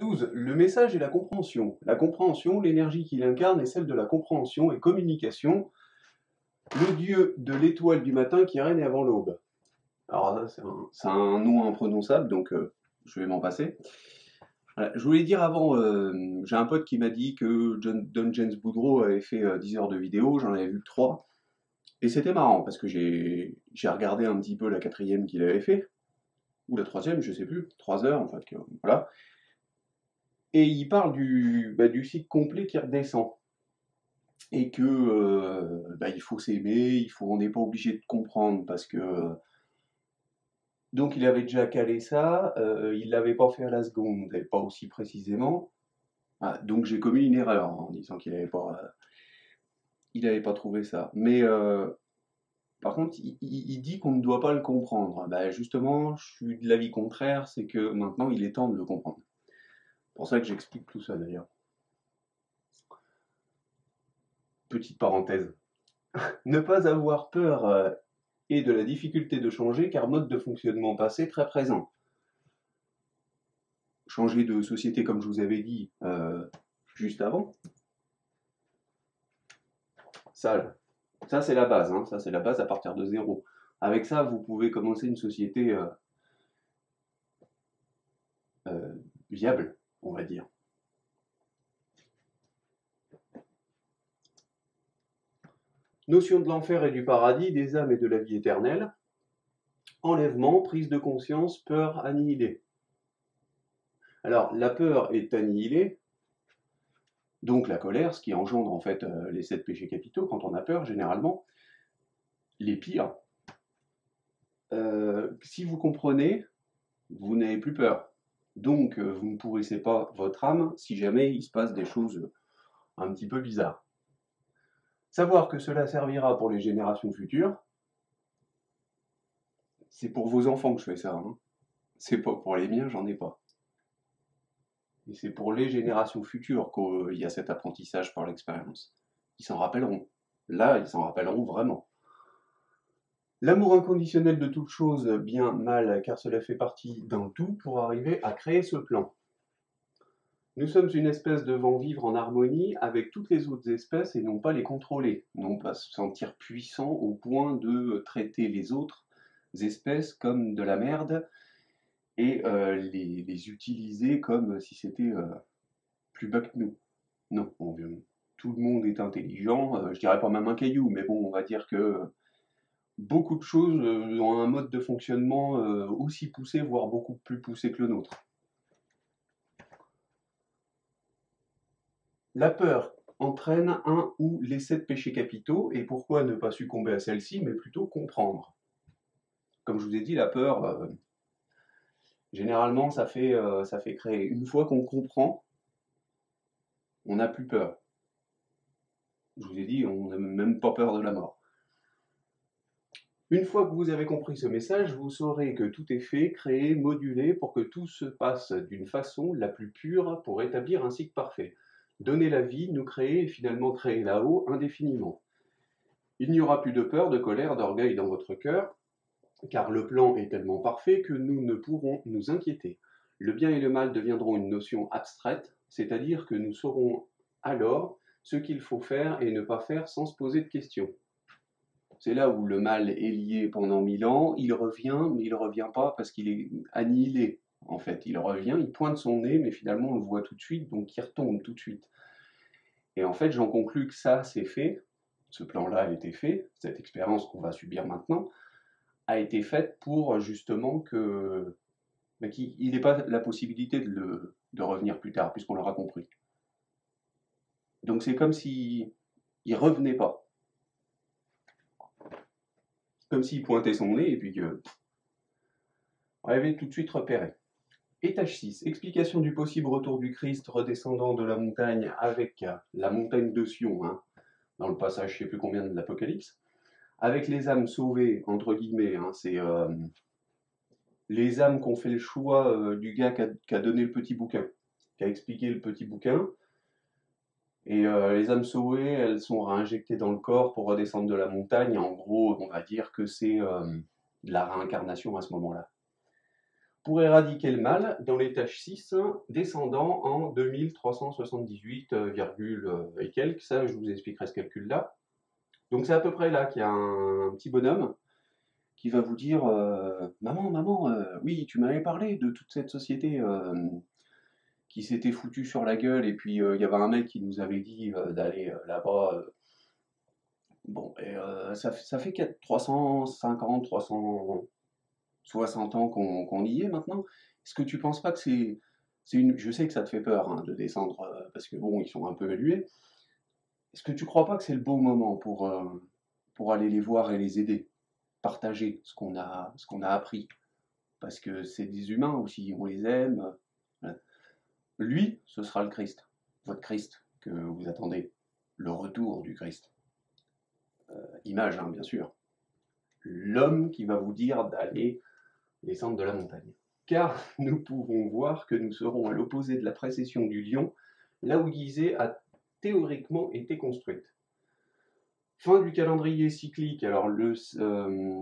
12. Le message et la compréhension. La compréhension, l'énergie qu'il incarne est celle de la compréhension et communication, le dieu de l'étoile du matin qui règne avant l'aube. Alors là, c'est un nom imprononçable, donc je vais m'en passer. Voilà, je voulais dire avant, j'ai un pote qui m'a dit que Don James Boudreau avait fait 10 heures de vidéo, j'en avais vu que 3. Et c'était marrant, parce que j'ai regardé un petit peu la 4e qu'il avait fait, ou la 3e, je sais plus, 3 heures en fait, voilà. Et il parle du cycle complet qui redescend. Et que il faut s'aimer, on n'est pas obligé de comprendre parce que. Donc il avait déjà calé ça, il l'avait pas fait à la seconde, et pas aussi précisément. Ah, donc j'ai commis une erreur en disant qu'il avait pas trouvé ça. Mais par contre, il dit qu'on ne doit pas le comprendre. Bah, justement, je suis de l'avis contraire, c'est que maintenant il est temps de le comprendre. C'est pour ça que j'explique tout ça d'ailleurs. Petite parenthèse. Ne pas avoir peur et de la difficulté de changer, car mode de fonctionnement passé très présent. Changer de société, comme je vous avais dit juste avant. Ça c'est la base, hein. Ça c'est la base à partir de 0. Avec ça, vous pouvez commencer une société viable, on va dire. Notion de l'enfer et du paradis, des âmes et de la vie éternelle. Enlèvement, prise de conscience, peur annihilée. Alors, la peur est annihilée, donc la colère, ce qui engendre en fait les 7 péchés capitaux quand on a peur, généralement. Les pires. Si vous comprenez, vous n'avez plus peur. Donc, vous ne pourrissez pas votre âme si jamais il se passe des choses un petit peu bizarres. Savoir que cela servira pour les générations futures, c'est pour vos enfants que je fais ça. Hein. C'est pas pour les miens, j'en ai pas. Et c'est pour les générations futures qu'il y a cet apprentissage par l'expérience. Ils s'en rappelleront. Là, ils s'en rappelleront vraiment. L'amour inconditionnel de toute chose, bien, mal, car cela fait partie d'un tout pour arriver à créer ce plan. Nous sommes une espèce devant vivre en harmonie avec toutes les autres espèces et non pas les contrôler, non pas se sentir puissant au point de traiter les autres espèces comme de la merde et les utiliser comme si c'était plus bas que nous. Non, tout le monde est intelligent, je dirais pas même un caillou, mais bon, on va dire que beaucoup de choses ont un mode de fonctionnement aussi poussé, voire beaucoup plus poussé que le nôtre. La peur entraîne un ou les 7 péchés capitaux, et pourquoi ne pas succomber à celle-ci, mais plutôt comprendre. Comme je vous ai dit, la peur, généralement, ça fait créer. Une fois qu'on comprend, on n'a plus peur. Je vous ai dit, on n'a même pas peur de la mort. Une fois que vous avez compris ce message, vous saurez que tout est fait, créé, modulé pour que tout se passe d'une façon la plus pure pour établir un cycle parfait. Donner la vie, nous créer et finalement créer là-haut indéfiniment. Il n'y aura plus de peur, de colère, d'orgueil dans votre cœur, car le plan est tellement parfait que nous ne pourrons nous inquiéter. Le bien et le mal deviendront une notion abstraite, c'est-à-dire que nous saurons alors ce qu'il faut faire et ne pas faire sans se poser de questions. C'est là où le mal est lié pendant 1000 ans, il revient, mais il ne revient pas parce qu'il est annihilé. En fait, il revient, il pointe son nez, mais finalement on le voit tout de suite, donc il retombe tout de suite. Et en fait, j'en conclus que ça, c'est fait, ce plan-là a été fait, cette expérience qu'on va subir maintenant, a été faite pour justement qu'il n'ait pas la possibilité de revenir plus tard, puisqu'on l'aura compris. Donc c'est comme s'il ne revenait pas. Comme s'il pointait son nez et puis que on avait tout de suite repéré. Étage 6, explication du possible retour du Christ redescendant de la montagne avec la montagne de Sion, hein, dans le passage je ne sais plus combien de l'Apocalypse, avec les âmes sauvées, entre guillemets, hein, c'est les âmes qui ont fait le choix du gars qui a donné le petit bouquin, qui a expliqué le petit bouquin, et les âmes sauvées, elles sont réinjectées dans le corps pour redescendre de la montagne, en gros, on va dire que c'est de la réincarnation à ce moment-là. pour éradiquer le mal dans l'étage 6, descendant en 2378, et quelques, ça je vous expliquerai ce calcul-là. Donc c'est à peu près là qu'il y a un petit bonhomme qui va vous dire maman, maman, oui, tu m'avais parlé de toute cette société qui s'était foutue sur la gueule, et puis il y avait un mec qui nous avait dit d'aller là-bas. Bon, et ça fait 350, 360 ans qu'on y est maintenant. Est-ce que tu penses pas que c'est une... Je sais que ça te fait peur hein, de descendre, parce que bon, ils sont un peu élués. Est-ce que tu crois pas que c'est le bon moment pour aller les voir et les aider, partager ce qu'on a appris? Parce que c'est des humains aussi, on les aime. Voilà. Lui, ce sera le Christ, votre Christ que vous attendez, le retour du Christ. Image, hein, bien sûr. L'homme qui va vous dire d'aller descendre de la montagne. Car nous pouvons voir que nous serons à l'opposé de la précession du lion, là où Gizeh a théoriquement été construite. Fin du calendrier cyclique, alors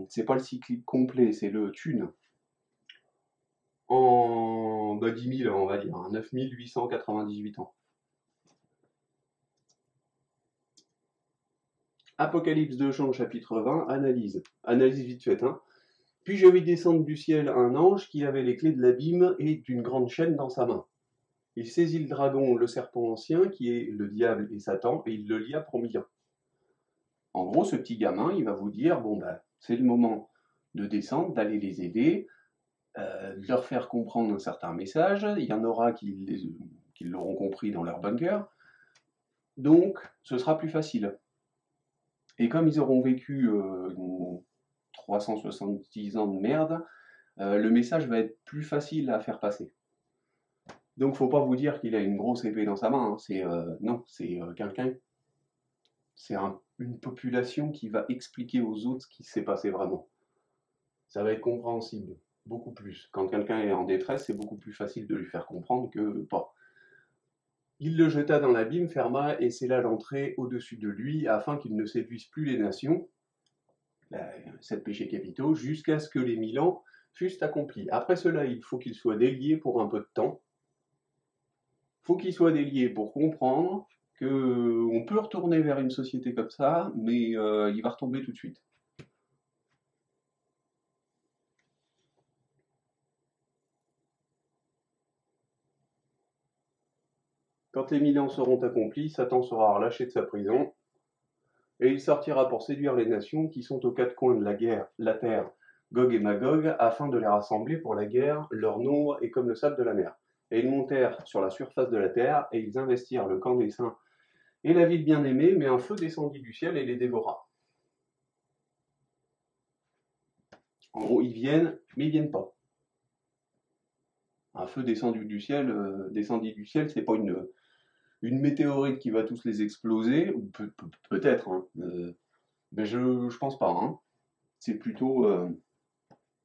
c'est pas le cyclique complet, c'est le Thune. En 10 000 ans, on va dire, hein, 9 898 ans. Apocalypse de Jean, chapitre 20, analyse. Analyse vite faite, hein. Puis je vis descendre du ciel un ange qui avait les clés de l'abîme et d'une grande chaîne dans sa main. Il saisit le dragon, le serpent ancien, qui est le diable et Satan, et il le lia pour 1000 ans. En gros, ce petit gamin, il va vous dire, bon ben, c'est le moment de descendre, d'aller les aider, de leur faire comprendre un certain message. Il y en aura qui l'auront compris dans leur bunker. Donc, ce sera plus facile. Et comme ils auront vécu 370 ans de merde, le message va être plus facile à faire passer. Donc, faut pas vous dire qu'il a une grosse épée dans sa main. Hein. Non, c'est quelqu'un. C'est une population qui va expliquer aux autres ce qui s'est passé vraiment. Ça va être compréhensible, beaucoup plus. Quand quelqu'un est en détresse, c'est beaucoup plus facile de lui faire comprendre que pas. Il le jeta dans l'abîme, ferma et scella l'entrée au-dessus de lui, afin qu'il ne séduise plus les nations, 7 péchés capitaux, jusqu'à ce que les 1000 ans fussent accomplis. Après cela, il faut qu'il soit délié pour un peu de temps. Il faut qu'il soit délié pour comprendre qu'on peut retourner vers une société comme ça, mais il va retomber tout de suite. Quand les 1000 ans seront accomplis, Satan sera relâché de sa prison, et il sortira pour séduire les nations qui sont aux quatre coins de la terre, Gog et Magog, afin de les rassembler pour la guerre. Leur nombre est comme le sable de la mer. Et ils montèrent sur la surface de la terre, et ils investirent le camp des saints et la ville bien-aimée, mais un feu descendit du ciel et les dévora. En gros, ils viennent, mais ils viennent pas. Un feu descendu du ciel, c'est pas une météorite qui va tous les exploser, ou peut-être, hein, mais je pense pas. Hein. C'est plutôt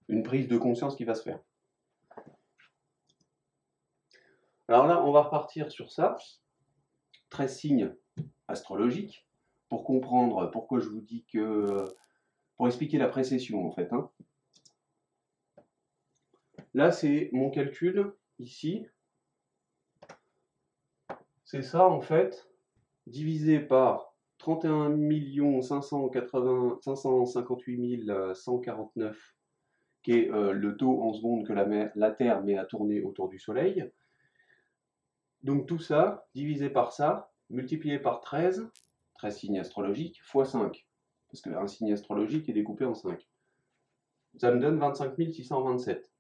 une prise de conscience qui va se faire. Alors là, on va repartir sur ça, 13 signes astrologiques, pour comprendre pourquoi je vous dis que... pour expliquer la précession, en fait. Hein. Là, c'est mon calcul, ici. C'est ça, en fait, divisé par 31 558 149, qui est le taux en secondes que la Terre met à tourner autour du Soleil. Donc tout ça, divisé par ça, multiplié par 13 signes astrologiques, fois 5. Parce qu'un signe astrologique est découpé en 5. Ça me donne 25 627.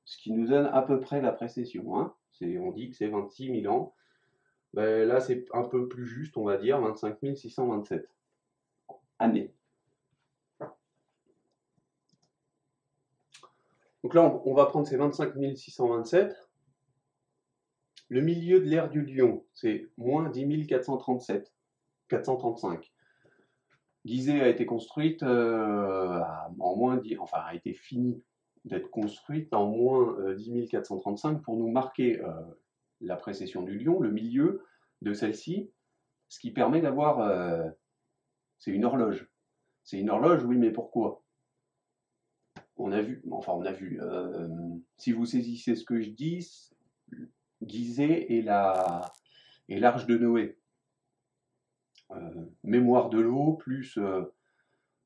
Ce qui nous donne à peu près la précession. Hein. On dit que c'est 26 000 ans. Ben, là, c'est un peu plus juste, on va dire, 25 627 années. Donc là, on va prendre ces 25 627. Le milieu de l'ère du lion, c'est moins 10 435. Gizeh a été construite en moins, a été finie d'être construite en moins 10 435 pour nous marquer la précession du lion, le milieu de celle-ci, ce qui permet d'avoir... c'est une horloge. C'est une horloge, oui, mais pourquoi? on a vu, enfin on a vu, si vous saisissez ce que je dis, Gizeh et l'Arche de Noé. Mémoire de l'eau plus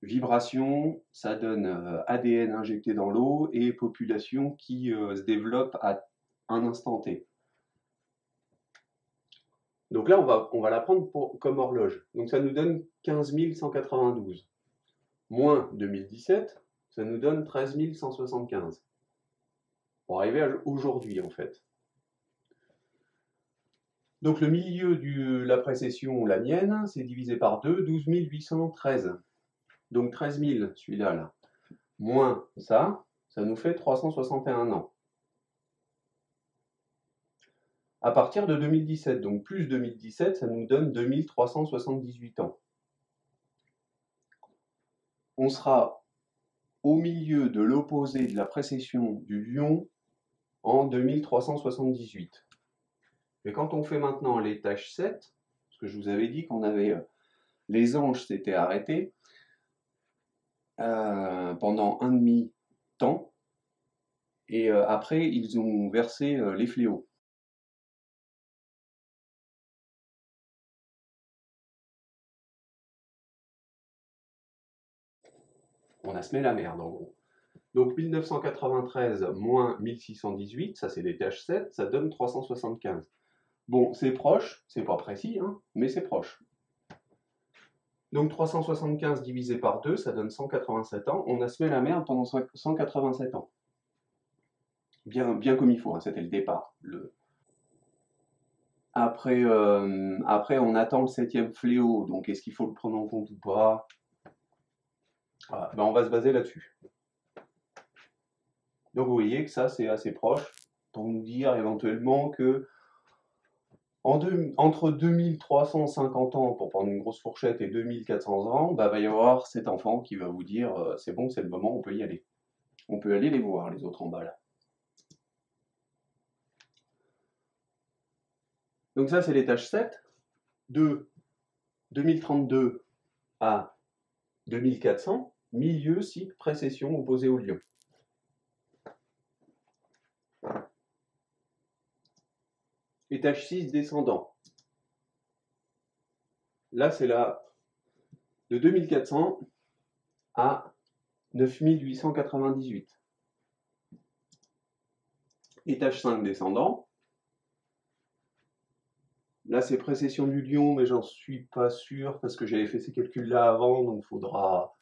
vibration, ça donne ADN injecté dans l'eau et population qui se développe à un instant T. Donc là, on va la prendre comme horloge. Donc ça nous donne 15 192. Moins 2017, ça nous donne 13 175. Pour arriver à aujourd'hui, en fait. Donc le milieu de la précession, la mienne, c'est divisé par 2, 12 813. Donc 13 000, celui-là, là. Moins ça nous fait 361 ans. À partir de 2017, donc plus 2017, ça nous donne 2378 ans. On sera au milieu de l'opposé de la précession du lion en 2378. Et quand on fait maintenant l'étage 7, parce que je vous avais dit qu'on avait les anges s'étaient arrêtés pendant un demi-temps, et après ils ont versé les fléaux. On a semé la merde en gros. Donc 1993 moins 1618, ça c'est l'étage 7, ça donne 375. Bon, c'est proche, c'est pas précis, hein, mais c'est proche. Donc 375 divisé par 2, ça donne 187 ans. On a semé la merde pendant 187 ans. Bien comme il faut, hein, c'était le départ. Après, on attend le 7e fléau, donc est-ce qu'il faut le prendre en compte ou pas? Voilà. Ben, on va se baser là-dessus. Donc vous voyez que ça c'est assez proche pour nous dire éventuellement que entre 2350 ans, pour prendre une grosse fourchette, et 2400 ans, bah, va y avoir cet enfant qui va vous dire c'est bon, c'est le moment, on peut y aller. On peut aller les voir, les autres en bas là. Donc ça c'est l'étage 7, de 2032 à 2400, milieu, cycle, précession opposé au lion. Étage 6, descendant. Là c'est là de 2400 à 9898. Étage 5, descendant. Là, c'est précession du lion, mais j'en suis pas sûr parce que j'avais fait ces calculs-là avant, donc faudra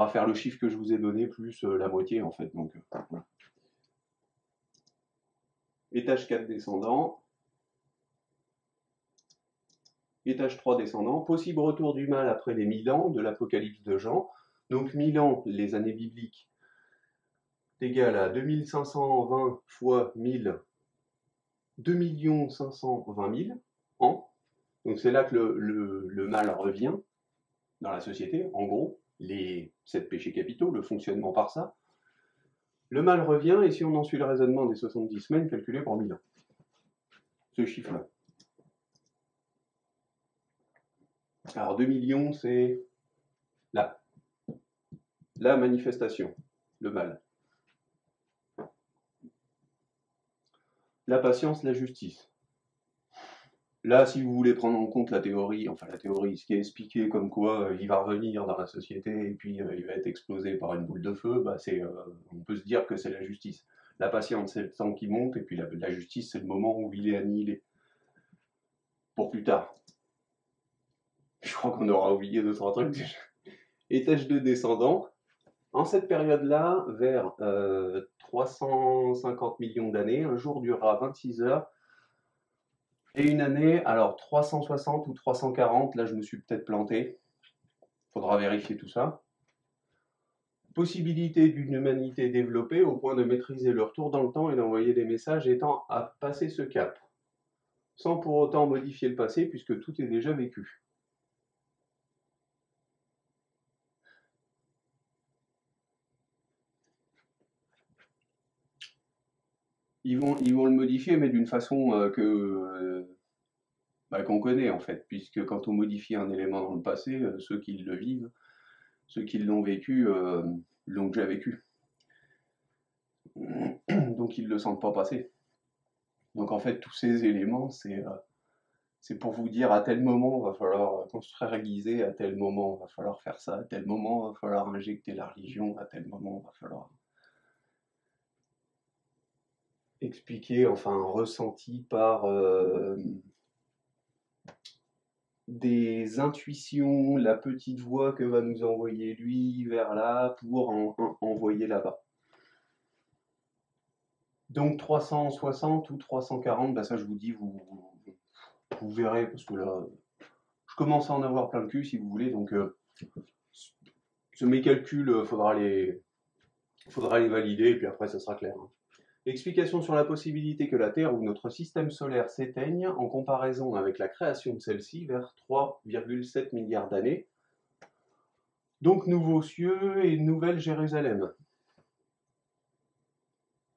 faire le chiffre que je vous ai donné plus la moitié en fait. Donc, voilà. Étage 4 descendant. Étage 3 descendant. Possible retour du mal après les 1000 ans de l'Apocalypse de Jean. Donc 1000 ans, les années bibliques, égal à 2520 fois 1000, 2 520 000 ans. Donc c'est là que le mal revient dans la société, en gros, les 7 péchés capitaux, le fonctionnement par ça. Le mal revient, et si on en suit le raisonnement des 70 semaines, calculé par 1000 ans. Ce chiffre-là. Alors 2 millions, c'est là. La manifestation, le mal. La patience, la justice. Là, si vous voulez prendre en compte la théorie, ce qui est expliqué comme quoi il va revenir dans la société et puis il va être explosé par une boule de feu, bah, on peut se dire que c'est la justice. La patience, c'est le sang qui monte, et puis la justice, c'est le moment où il est annihilé. Pour plus tard. Je crois qu'on aura oublié 2-3 trucs déjà. Étage de descendant. En cette période-là, vers 350 millions d'années, un jour durera 26 heures. Et une année, alors 360 ou 340, là je me suis peut-être planté. Faudra vérifier tout ça. Possibilité d'une humanité développée au point de maîtriser le retour dans le temps et d'envoyer des messages étant à passer ce cap, sans pour autant modifier le passé puisque tout est déjà vécu. Ils vont le modifier, mais d'une façon qu'on connaît en fait, puisque quand on modifie un élément dans le passé, ceux qui le vivent, ceux qui l'ont vécu, l'ont déjà vécu. Donc ils ne le sentent pas passer. Donc en fait, tous ces éléments, c'est pour vous dire à tel moment, va falloir construire Gizeh, à tel moment, va falloir faire ça, à tel moment, va falloir injecter la religion, à tel moment, va falloir expliquer, enfin ressenti par des intuitions, la petite voix que va nous envoyer lui vers là pour envoyer là-bas. Donc 360 ou 340, bah ça je vous dis, vous verrez, parce que là, je commence à en avoir plein le cul si vous voulez, donc mes calculs, faudra les valider, et puis après ça sera clair. Hein. Explication sur la possibilité que la Terre ou notre système solaire s'éteigne en comparaison avec la création de celle-ci vers 3,7 milliards d'années. Donc nouveaux cieux et nouvelle Jérusalem.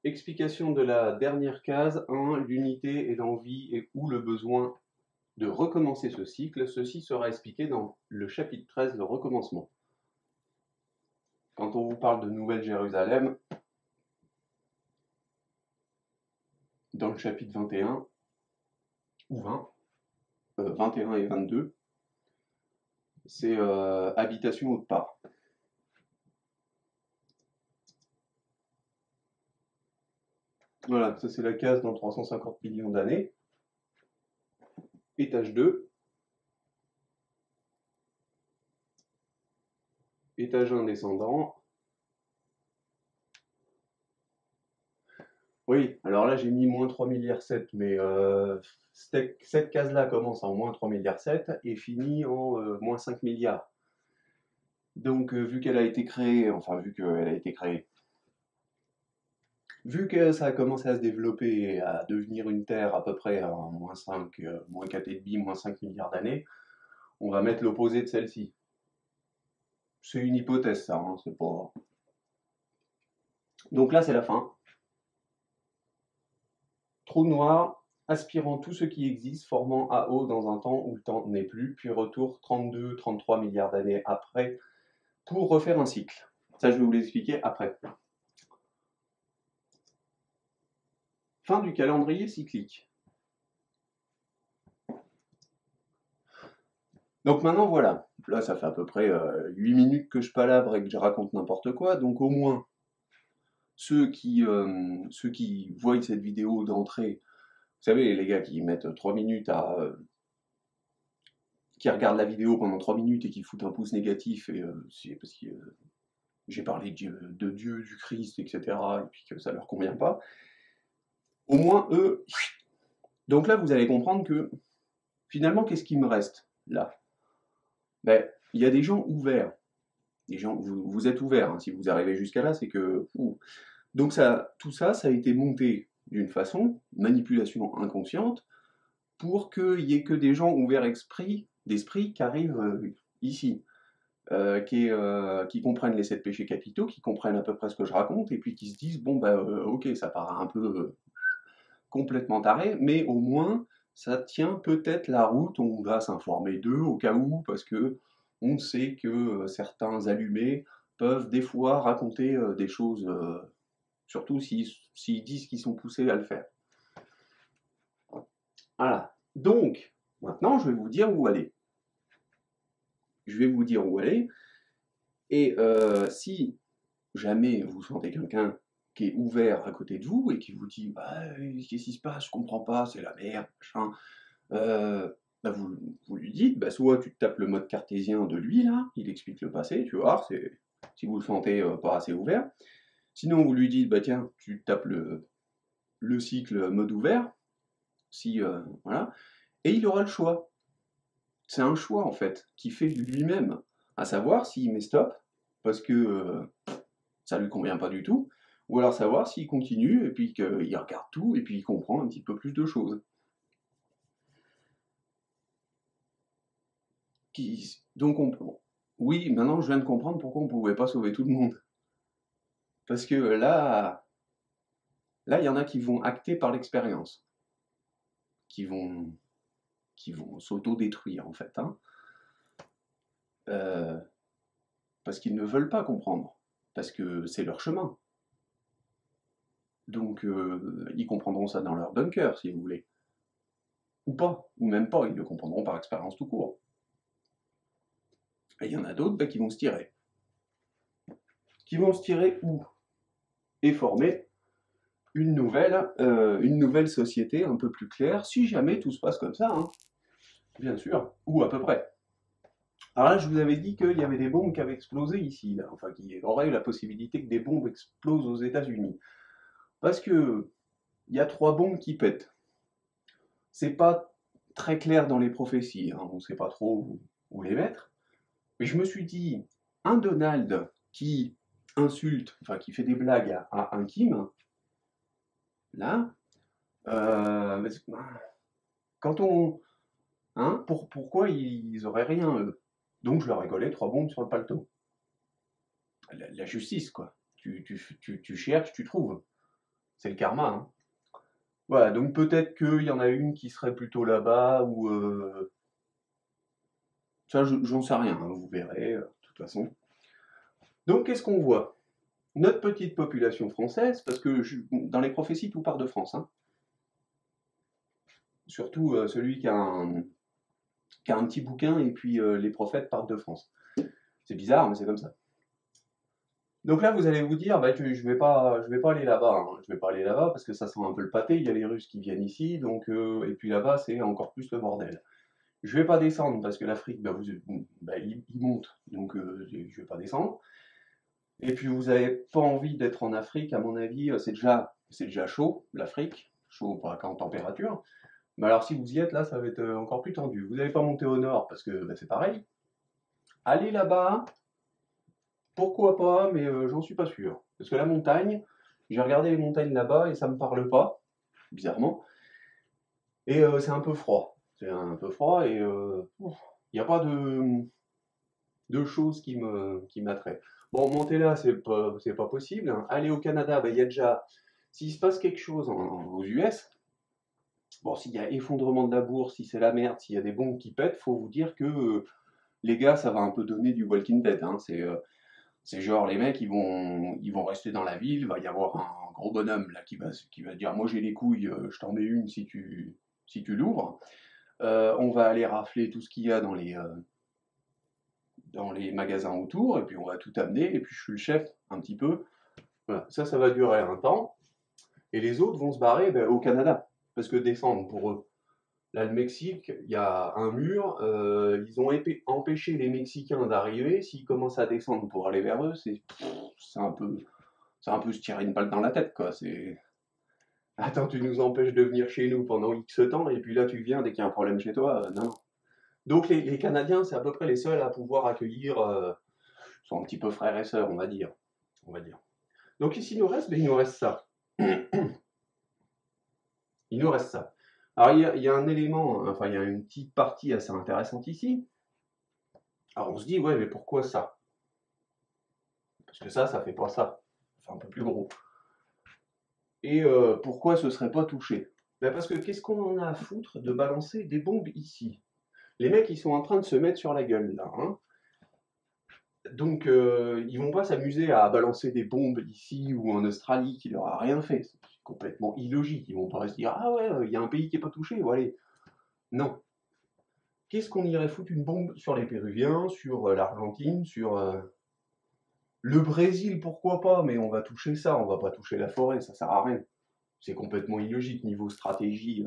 Explication de la dernière case 1, l'unité et l'envie et ou le besoin de recommencer ce cycle. Ceci sera expliqué dans le chapitre 13, le recommencement. Quand on vous parle de Nouvelle Jérusalem, dans le chapitre 21 ou 20, 21 et 22, c'est habitation autre part. Voilà, ça c'est la case dans 350 millions d'années. Étage 2. Étage 1 descendant. Oui, alors là j'ai mis moins 3 milliards 7, mais cette case-là commence en moins 3 milliards 7 et finit en moins 5 milliards. Donc vu qu'elle a été créée, vu que ça a commencé à se développer et à devenir une Terre à peu près en moins 5, moins 4,5, moins 5 milliards d'années, on va mettre l'opposé de celle-ci. C'est une hypothèse ça, hein, c'est pas... Donc là c'est la fin. Trou noir, aspirant tout ce qui existe, formant AO dans un temps où le temps n'est plus, puis retour 32-33 milliards d'années après pour refaire un cycle. Ça, je vais vous l'expliquer après. Fin du calendrier cyclique. Donc maintenant, voilà. Là, ça fait à peu près 8 minutes que je palabre et que je raconte n'importe quoi. Donc au moins, ceux qui voient cette vidéo d'entrée, vous savez, les gars qui mettent 3 minutes à... qui regardent la vidéo pendant 3 minutes et qui foutent un pouce négatif, et c'est parce que j'ai parlé de Dieu, du Christ, etc., et puis que ça leur convient pas. Au moins, eux... Donc là, vous allez comprendre que, finalement, qu'est-ce qui me reste, là? Ben, il y a des gens ouverts. Des gens, vous êtes ouverts, hein, si vous arrivez jusqu'à là, c'est que... Donc ça, tout ça, ça a été monté d'une façon, manipulation inconsciente, pour qu'il n'y ait que des gens ouverts d'esprit qui arrivent ici. Qui comprennent les 7 péchés capitaux, qui comprennent à peu près ce que je raconte, et puis qui se disent, bon, bah, ok, ça paraît un peu complètement taré, mais au moins, ça tient peut-être la route, on va s'informer d'eux au cas où, parce que on sait que certains allumés peuvent des fois raconter des choses, surtout s'ils disent qu'ils sont poussés à le faire. Voilà. Donc, maintenant, je vais vous dire où aller. Je vais vous dire où aller, et si jamais vous sentez quelqu'un qui est ouvert à côté de vous et qui vous dit bah, qu'est-ce qui se passe, je comprends pas, c'est la merde, machin, bah vous lui dites, bah, soit tu tapes le mode cartésien de lui, là, il explique le passé, tu vois, si vous le sentez pas assez ouvert. Sinon, vous lui dites, bah tiens, tu tapes le cycle mode ouvert, voilà, et il aura le choix. C'est un choix, en fait, qu'il fait lui-même, à savoir s'il met stop, parce que ça lui convient pas du tout, ou alors savoir s'il continue et puis qu'il regarde tout et puis il comprend un petit peu plus de choses. Donc oui, maintenant je viens de comprendre pourquoi on ne pouvait pas sauver tout le monde. Parce que là, il y en a qui vont acter par l'expérience, qui vont s'auto-détruire en fait, hein. Parce qu'ils ne veulent pas comprendre, parce que c'est leur chemin. Donc, ils comprendront ça dans leur bunker, si vous voulez. Ou pas, ou même pas, ils le comprendront par expérience tout court. Et il y en a d'autres bah, qui vont se tirer. Qui vont se tirer où? Et former une nouvelle société un peu plus claire, si jamais tout se passe comme ça, hein, bien sûr, ou à peu près. Alors là, je vous avais dit qu'il y avait des bombes qui avaient explosé ici, là. Enfin, qu'il y aurait eu la possibilité que des bombes explosent aux États-Unis. Parce que il y a 3 bombes qui pètent. C'est pas très clair dans les prophéties, hein, on ne sait pas trop où les mettre. Mais je me suis dit, un Donald qui insulte, enfin qui fait des blagues à un Kim, là, quand on... Hein, pourquoi ils auraient rien, eux? Donc je leur ai collé 3 bombes sur le paletot. La justice, quoi. Tu cherches, tu trouves. C'est le karma, hein. Voilà, donc peut-être qu'il y en a une qui serait plutôt là-bas, ou... ça, j'en sais rien, hein, vous verrez, de toute façon. Donc qu'est-ce qu'on voit? Notre petite population française, parce que dans les prophéties, tout part de France, hein. Surtout celui qui a un petit bouquin, et puis les prophètes partent de France. C'est bizarre, mais c'est comme ça. Donc là, vous allez vous dire, bah, je vais pas aller là-bas, hein. Je vais pas aller là-bas parce que ça sent un peu le pâté. Il y a les Russes qui viennent ici, donc et puis là-bas, c'est encore plus le bordel. Je vais pas descendre parce que l'Afrique, il monte, donc je vais pas descendre. Et puis vous avez pas envie d'être en Afrique, à mon avis, c'est déjà chaud, l'Afrique, chaud pas qu'en température. Mais alors si vous y êtes là, ça va être encore plus tendu. Vous n'allez pas monter au nord parce que c'est pareil. Allez là-bas, pourquoi pas, mais j'en suis pas sûr. Parce que la montagne, j'ai regardé les montagnes là-bas et ça me parle pas, bizarrement. Et c'est un peu froid. C'est un peu froid et il n'y a pas de choses qui m'attraient. Bon, monter là, c'est pas possible, hein. Aller au Canada, il y a déjà. S'il se passe quelque chose aux US, bon, s'il y a effondrement de la bourse, si c'est la merde, s'il y a des bombes qui pètent, faut vous dire que les gars, ça va un peu donner du Walking Dead, hein. C'est genre les mecs, ils vont rester dans la ville, il va y avoir un gros bonhomme là qui va dire moi j'ai les couilles, je t'en mets une si tu l'ouvres. On va aller rafler tout ce qu'il y a dans les magasins autour, et puis on va tout amener, et puis je suis le chef un petit peu. Voilà. Ça va durer un temps, et les autres vont se barrer au Canada, parce que descendre pour eux. Là, le Mexique, il y a un mur, ils ont empêché les Mexicains d'arriver. S'ils commencent à descendre pour aller vers eux, c'est un peu se tirer une balle dans la tête, quoi. C'est attends, tu nous empêches de venir chez nous pendant X temps, et puis là tu viens dès qu'il y a un problème chez toi. Non. Donc les Canadiens, c'est à peu près les seuls à pouvoir accueillir, sont un petit peu frères et sœurs, on va dire. On va dire. Donc ici, il nous reste ça. Il nous reste ça. Alors il y a un élément, enfin il y a une petite partie assez intéressante ici. Alors on se dit, ouais, mais pourquoi ça? Parce que ça fait pas ça. C'est un peu plus gros. Et pourquoi ce serait pas touché? Ben parce que qu'est-ce qu'on en a à foutre de balancer des bombes ici? Les mecs, ils sont en train de se mettre sur la gueule, là, hein. Donc, ils vont pas s'amuser à balancer des bombes ici ou en Australie qui leur a rien fait. C'est complètement illogique. Ils vont pas se dire, ah ouais, il y a un pays qui est pas touché, voilà. Non. Qu'est-ce qu'on irait foutre une bombe sur les Péruviens, sur l'Argentine, sur le Brésil, pourquoi pas, mais on va toucher ça, on va pas toucher la forêt, ça sert à rien. C'est complètement illogique niveau stratégie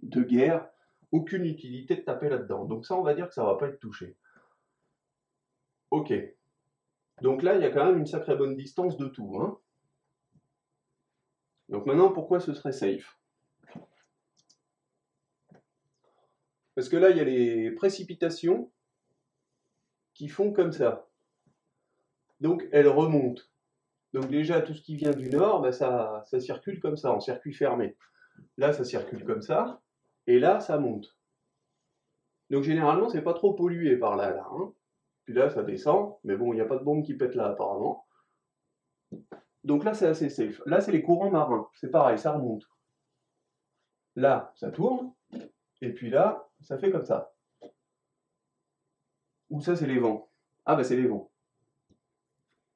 de guerre. Aucune utilité de taper là-dedans. Donc ça, on va dire que ça va pas être touché. Ok. Donc là, il y a quand même une sacrée bonne distance de tout, hein. Donc maintenant, pourquoi ce serait safe? Parce que là, il y a les précipitations qui font comme ça. Donc elles remontent. Donc déjà, tout ce qui vient du nord, ça circule comme ça, en circuit fermé. Là, ça circule comme ça, et là, ça monte. Donc généralement, c'est pas trop pollué par là, hein. Puis là, ça descend, mais bon, il n'y a pas de bombe qui pète là, apparemment. Donc là, c'est assez safe. Là, c'est les courants marins. C'est pareil, ça remonte. Là, ça tourne, et puis là, ça fait comme ça. Ou ça, c'est les vents. Ah, bah, c'est les vents.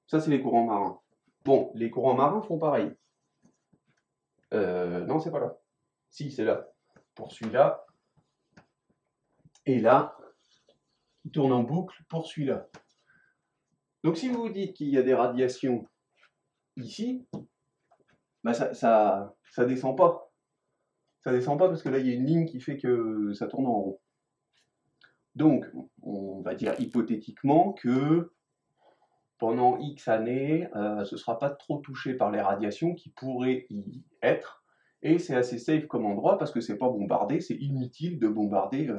Ça, c'est les courants marins. Bon, les courants marins font pareil. Non, c'est pas là. Si, c'est là. Pour celui-là. Et là, il tourne en boucle pour celui-là. Donc si vous vous dites qu'il y a des radiations ici, bah ça descend pas. Ça descend pas parce que là, il y a une ligne qui fait que ça tourne en rond. Donc, on va dire hypothétiquement que pendant X années, ce ne sera pas trop touché par les radiations qui pourraient y être. Et c'est assez safe comme endroit parce que c'est pas bombardé, c'est inutile de bombarder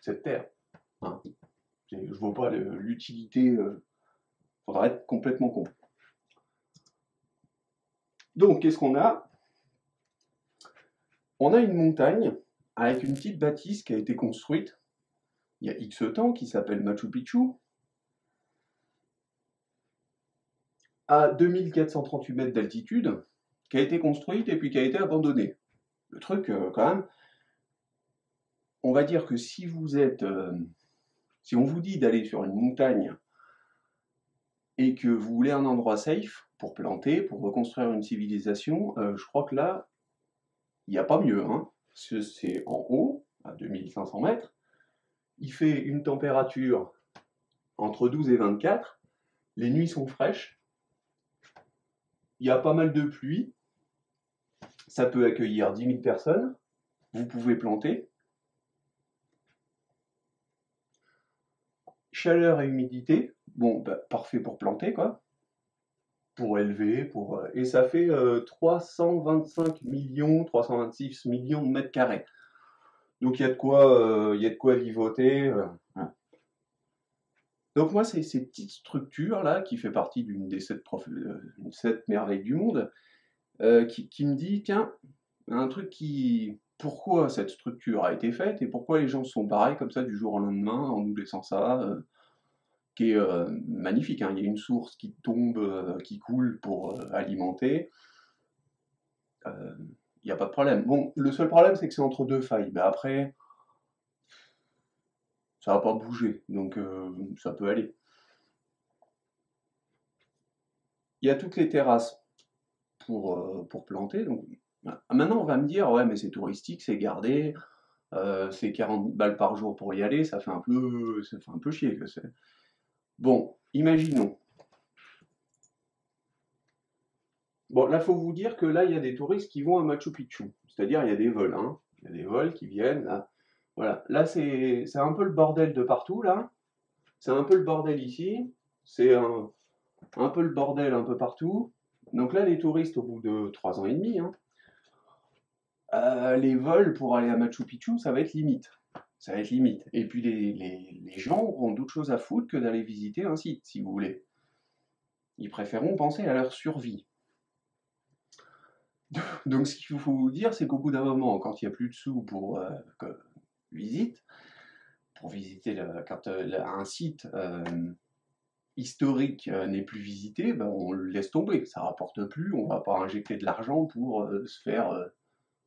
cette Terre. Hein. Je ne vois pas l'utilité, faudra être complètement con. Donc, qu'est-ce qu'on a? On a une montagne avec une petite bâtisse qui a été construite il y a X temps, qui s'appelle Machu Picchu, à 2438 mètres d'altitude, qui a été construite et puis qui a été abandonnée. Le truc, quand même, on va dire que si vous êtes, si on vous dit d'aller sur une montagne et que vous voulez un endroit safe pour planter, pour reconstruire une civilisation, je crois que là, il n'y a pas mieux. Hein. C'est en haut, à 2500 mètres. Il fait une température entre 12 et 24. Les nuits sont fraîches. Il y a pas mal de pluie. Ça peut accueillir 10 000 personnes. Vous pouvez planter. Chaleur et humidité. Bon, bah, parfait pour planter, quoi. Pour élever, et ça fait 325 millions, 326 millions de mètres carrés. Donc il y a de quoi vivoter. Voilà. Donc moi, c'est ces petites structures-là, qui fait partie d'une des 7 merveilles du monde, qui me dit, tiens, un truc qui... Pourquoi cette structure a été faite et pourquoi les gens sont barrés comme ça du jour au lendemain en nous laissant ça, qui est magnifique. Hein. Il y a une source qui tombe, qui coule pour alimenter. Il n'y a pas de problème. Bon, le seul problème, c'est que c'est entre deux failles. Mais après, ça va pas bouger, donc ça peut aller. Il y a toutes les terrasses pour planter. Donc, maintenant, on va me dire, ouais, mais c'est touristique, c'est gardé, c'est 40 balles par jour pour y aller, ça fait un peu chier. Que c'est. Bon, imaginons. Bon, là, faut vous dire que là, il y a des touristes qui vont à Machu Picchu. C'est-à-dire, il y a des vols, hein. Il y a des vols qui viennent, là. Voilà. Là, c'est un peu le bordel de partout, là. C'est un peu le bordel ici. C'est un peu le bordel un peu partout. Donc là, les touristes, au bout de 3 ans et demi, hein, les vols pour aller à Machu Picchu, ça va être limite. Ça va être limite. Et puis les gens auront d'autres choses à foutre que d'aller visiter un site, si vous voulez. Ils préféreront penser à leur survie. Donc ce qu'il faut vous dire, c'est qu'au bout d'un moment, quand il n'y a plus de sous pour visiter, quand un site historique n'est plus visité, ben, on le laisse tomber. Ça rapporte plus, on va pas injecter de l'argent pour se faire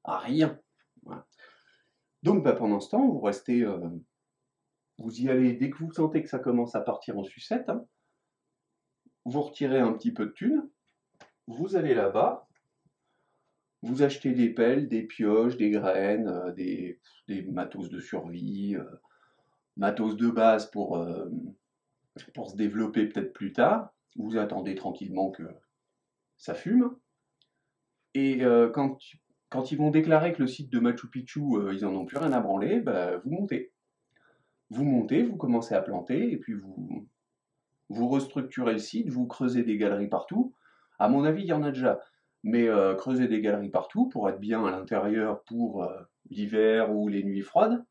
à rien. Voilà. Donc ben, pendant ce temps, vous restez, vous y allez dès que vous sentez que ça commence à partir en sucette, hein, vous retirez un petit peu de thunes, vous allez là-bas, vous achetez des pelles, des pioches, des graines, des matos de survie, matos de base pour se développer peut-être plus tard. Vous attendez tranquillement que ça fume. Et quand ils vont déclarer que le site de Machu Picchu, ils en ont plus rien à branler, bah, vous montez. Vous montez, vous commencez à planter, et puis vous restructurez le site, vous creusez des galeries partout. À mon avis, il y en a déjà. Mais creuser des galeries partout pour être bien à l'intérieur pour l'hiver ou les nuits froides.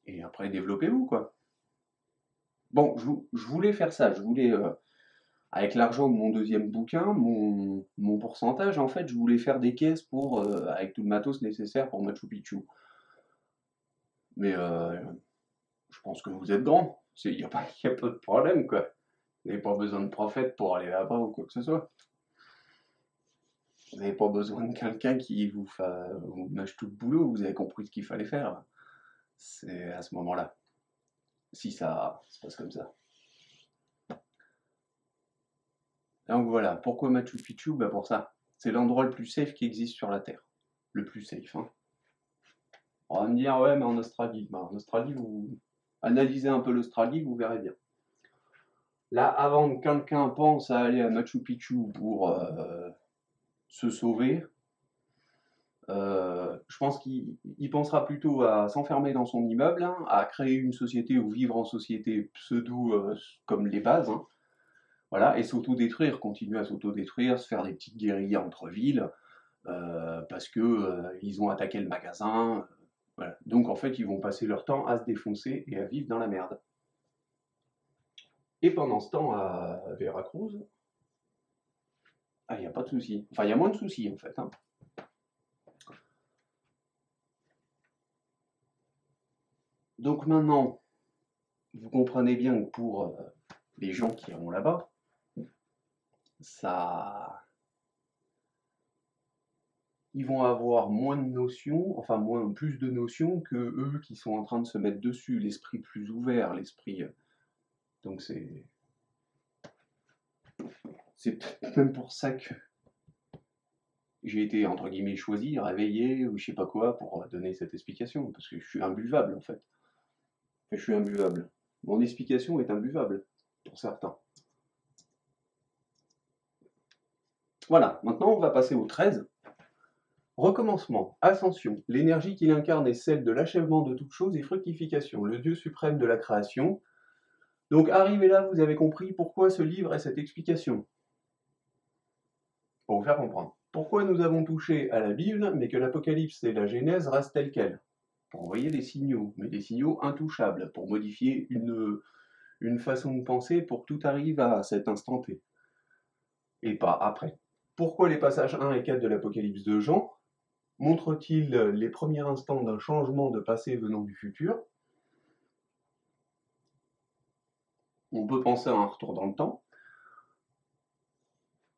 Et après, développez-vous, quoi. Bon, je voulais faire ça. Je voulais, avec l'argent de mon deuxième bouquin, mon pourcentage, en fait, je voulais faire des caisses pour, avec tout le matos nécessaire pour Machu Picchu. Mais je pense que vous êtes grand. Il n'y a pas de problème, quoi. Vous n'avez pas besoin de prophète pour aller là-bas ou quoi que ce soit. Vous n'avez pas besoin de quelqu'un qui vous mâche tout le boulot, vous avez compris ce qu'il fallait faire. C'est à ce moment-là. Si ça se passe comme ça. Donc voilà, pourquoi Machu Picchu? Bah pour ça. C'est l'endroit le plus safe qui existe sur la Terre. Le plus safe. Hein. On va me dire, ouais, mais en Australie. Ben, en Australie, vous analysez un peu l'Australie, vous verrez bien. Là, avant que quelqu'un pense à aller à Machu Picchu pour se sauver, je pense qu'il pensera plutôt à s'enfermer dans son immeuble, hein, à créer une société ou vivre en société pseudo comme les bases, hein, voilà, et s'auto-détruire, continuer à s'auto-détruire, se faire des petites guérillas entre villes, parce que ils ont attaqué le magasin. Voilà. Donc en fait, ils vont passer leur temps à se défoncer et à vivre dans la merde. Et pendant ce temps, à Veracruz, il n'y a pas de soucis. Enfin, il y a moins de soucis en fait. Hein. Donc maintenant, vous comprenez bien que pour les gens qui iront là-bas, ça, ils vont avoir moins de notions, enfin plus de notions que eux qui sont en train de se mettre dessus, l'esprit plus ouvert, l'esprit. Donc c'est peut-être même pour ça que j'ai été entre guillemets choisi, réveillé ou je sais pas quoi pour donner cette explication, parce que je suis imbuvable en fait. Je suis imbuvable. Mon explication est imbuvable pour certains. Voilà, maintenant on va passer au 13. Recommencement, ascension, l'énergie qu'il incarne est celle de l'achèvement de toute chose et fructification, le Dieu suprême de la création. Donc arrivé là, vous avez compris pourquoi ce livre et cette explication. Pour vous faire comprendre. Pourquoi nous avons touché à la Bible, mais que l'Apocalypse et la Genèse restent telles quelles. Pour envoyer des signaux, mais des signaux intouchables, pour modifier une façon de penser pour que tout arrive à cet instant T. Et pas après. Pourquoi les passages 1 et 4 de l'Apocalypse de Jean montrent-ils les premiers instants d'un changement de passé venant du futur? On peut penser à un retour dans le temps.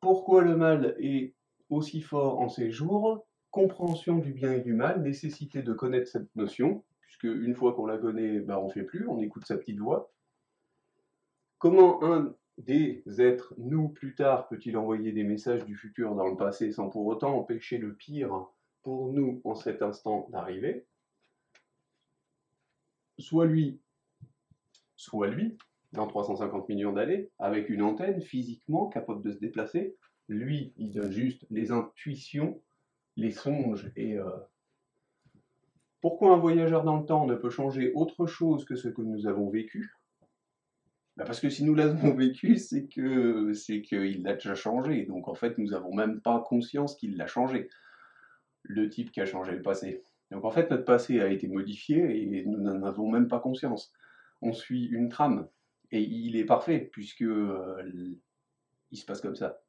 Pourquoi le mal est aussi fort en ces jours? Compréhension du bien et du mal, nécessité de connaître cette notion, puisque une fois qu'on la connaît, on ne fait plus, on écoute sa petite voix. Comment un des êtres, nous, plus tard, peut-il envoyer des messages du futur dans le passé sans pour autant empêcher le pire pour nous en cet instant d'arriver? Soit lui, dans 350 millions d'années, avec une antenne physiquement capable de se déplacer. Lui, il donne juste les intuitions, les songes et... Pourquoi un voyageur dans le temps ne peut changer autre chose que ce que nous avons vécu? Parce que si nous l'avons vécu, c'est qu'il l'a déjà changé. Donc en fait, nous n'avons même pas conscience qu'il l'a changé. Le type qui a changé le passé. Donc en fait, notre passé a été modifié et nous n'en avons même pas conscience. On suit une trame. Et il est parfait, puisque il se passe comme ça.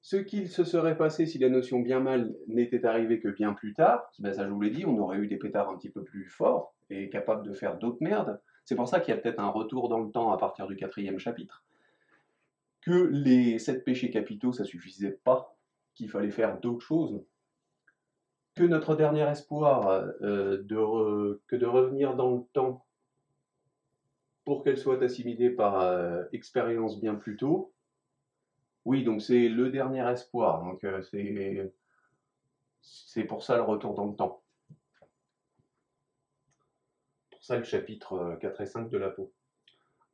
Ce qu'il se serait passé si la notion bien mal n'était arrivée que bien plus tard, ça je vous l'ai dit, on aurait eu des pétards un petit peu plus forts et capables de faire d'autres merdes. C'est pour ça qu'il y a peut-être un retour dans le temps à partir du 4e chapitre. Que les 7 péchés capitaux, ça suffisait pas, qu'il fallait faire d'autres choses. Que notre dernier espoir, que de revenir dans le temps pour qu'elle soit assimilée par expérience bien plus tôt. Oui, donc c'est le dernier espoir, donc c'est pour ça le retour dans le temps. Pour ça le chapitre 4 et 5 de la peau.